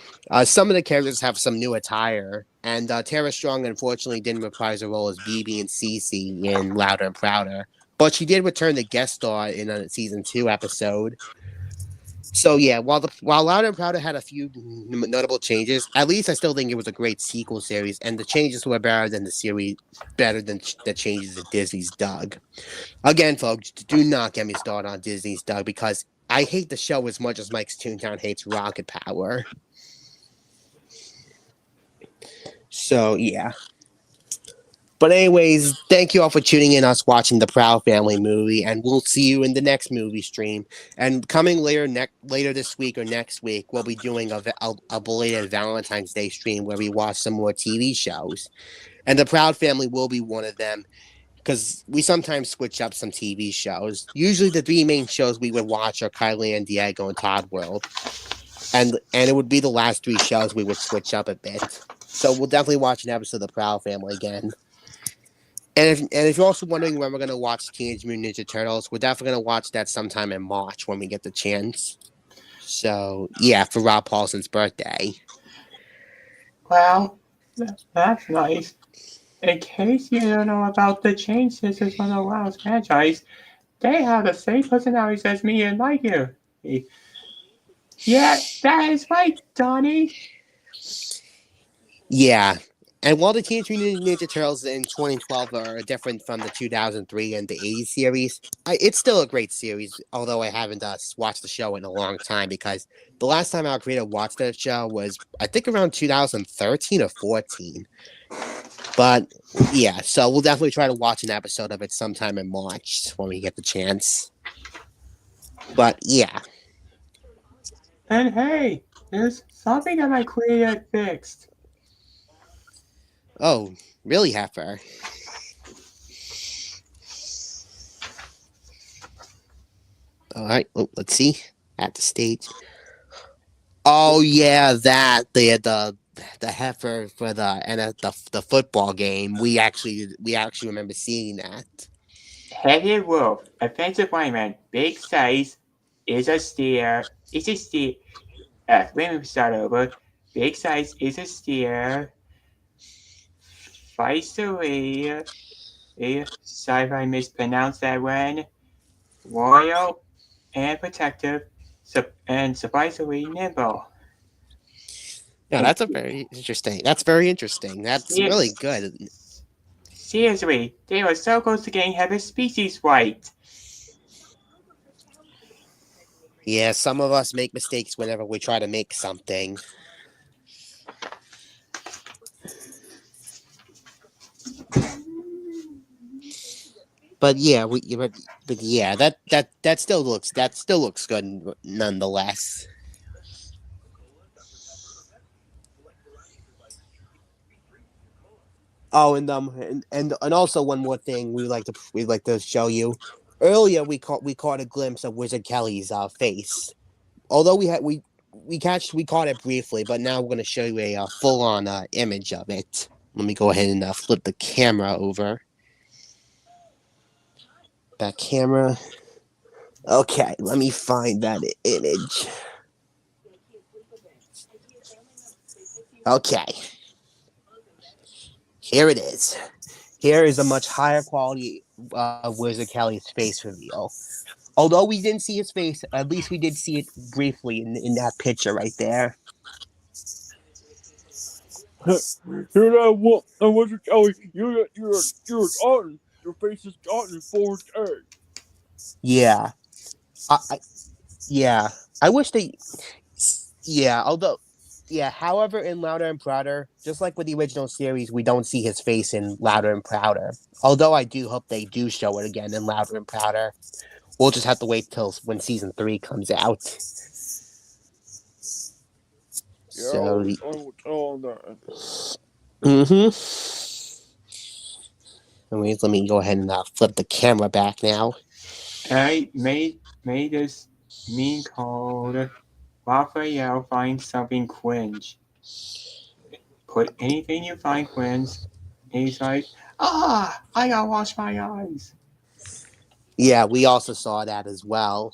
some of the characters have some new attire. And Tara Strong unfortunately didn't reprise her role as BB and Cece in Louder and Prouder. But she did return to guest star in a season 2 episode. So yeah, while Louder and Prouder had a few notable changes, at least I still think it was a great sequel series, and the changes were better than the series, better than the changes that Disney's Doug. Again, folks, do not get me started on Disney's Doug because I hate the show as much as Mike's Toontown hates Rocket Power. So yeah. But anyways, thank you all for tuning in, us watching the Proud Family movie, and we'll see you in the next movie stream. And coming later this week or next week, we'll be doing a belated Valentine's Day stream where we watch some more TV shows, and the Proud Family will be one of them because we sometimes switch up some TV shows. Usually, the three main shows we would watch are Kylie and Diego and Todd World, and it would be the last three shows we would switch up a bit. So we'll definitely watch an episode of the Proud Family again. And if you're also wondering when we're gonna watch Teenage Mutant Ninja Turtles, we're definitely gonna watch that sometime in March when we get the chance. So yeah, for Rob Paulson's birthday. Well, that's nice. In case you don't know about the changes from the last franchise, they have the same personalities as me and Mike here. Yeah, that is right, Donnie. Yeah. And while the Teenage Mutant Ninja Turtles in 2012 are different from the 2003 and the 80s series, it's still a great series, although I haven't watched the show in a long time because the last time our creator watched that show was, I think, around 2013 or 14. But yeah, so we'll definitely try to watch an episode of it sometime in March when we get the chance. But yeah. And hey, there's something that my creator fixed. Oh, really, Heifer? All right, let's see. At the stage. Oh yeah, that they had the heifer for the football game. We actually remember seeing that. Headed wolf, offensive lineman, big size, is a steer. Is a steer. Let me start over. Big size is a steer. Feisty. Sorry if I mispronounced that one. Loyal and protective, and surprisingly nimble. Yeah, And that's a very interesting. That's very interesting. That's really good. seriously, they were so close to getting head of species right. Yeah, some of us make mistakes whenever we try to make something. But yeah, but yeah, that still looks good nonetheless. Oh, and also one more thing we'd like to show you. Earlier, we caught a glimpse of Wizard Kelly's face. Although we caught it briefly, but now we're gonna show you a full on image of it. Let me go ahead and flip the camera over. That camera. Okay, let me find that image. Okay, here it is. Here is a much higher quality Wizard Kelly's face reveal. Although we didn't see his face, at least we did see it briefly in that picture right there. Here that what? And what's it, Kelly? You're gotten. Your face is gotten 4K. Yeah, I yeah. I wish they. Yeah, although. Yeah, however, in Louder and Prouder, just like with the original series, we don't see his face in Louder and Prouder. Although I do hope they do show it again in Louder and Prouder. We'll just have to wait till when season 3 comes out. Yeah, I'll So, tell on that. mm-hmm. Anyways, let me go ahead and flip the camera back now. I made this meme called Raphael finds something cringe. Put anything you find cringe, and he's like, I gotta wash my eyes. Yeah, we also saw that as well.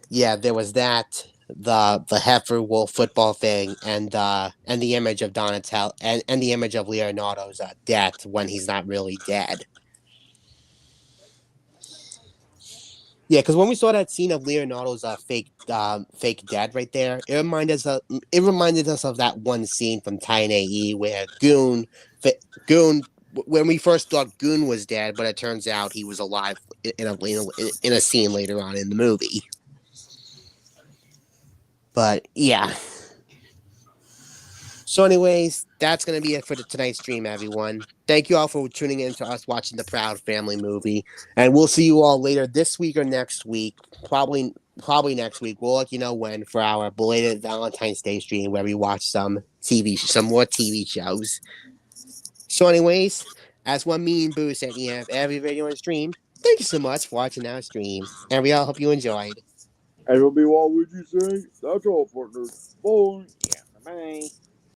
Yeah, there was that, the heifer wolf football thing, and the image of Donatello and the image of Leonardo's death when he's not really dead. Yeah, because when we saw that scene of Leonardo's fake dead right there, it reminded us of that one scene from Tiny E where Goon when we first thought Goon was dead, but it turns out he was alive in a scene later on in the movie. But yeah. So, anyways, that's going to be it for tonight's stream, everyone. Thank you all for tuning in to us watching the Proud Family movie. And we'll see you all later this week or next week. Probably next week. We'll let you know when for our belated Valentine's Day stream where we watch some more TV shows. So, anyways, as one me and Boo said at the end of every video and stream, thank you so much for watching our stream. And we all hope you enjoyed. And it'll be Waluigi saying, that's all, partners. Bye. Yeah, bye bye.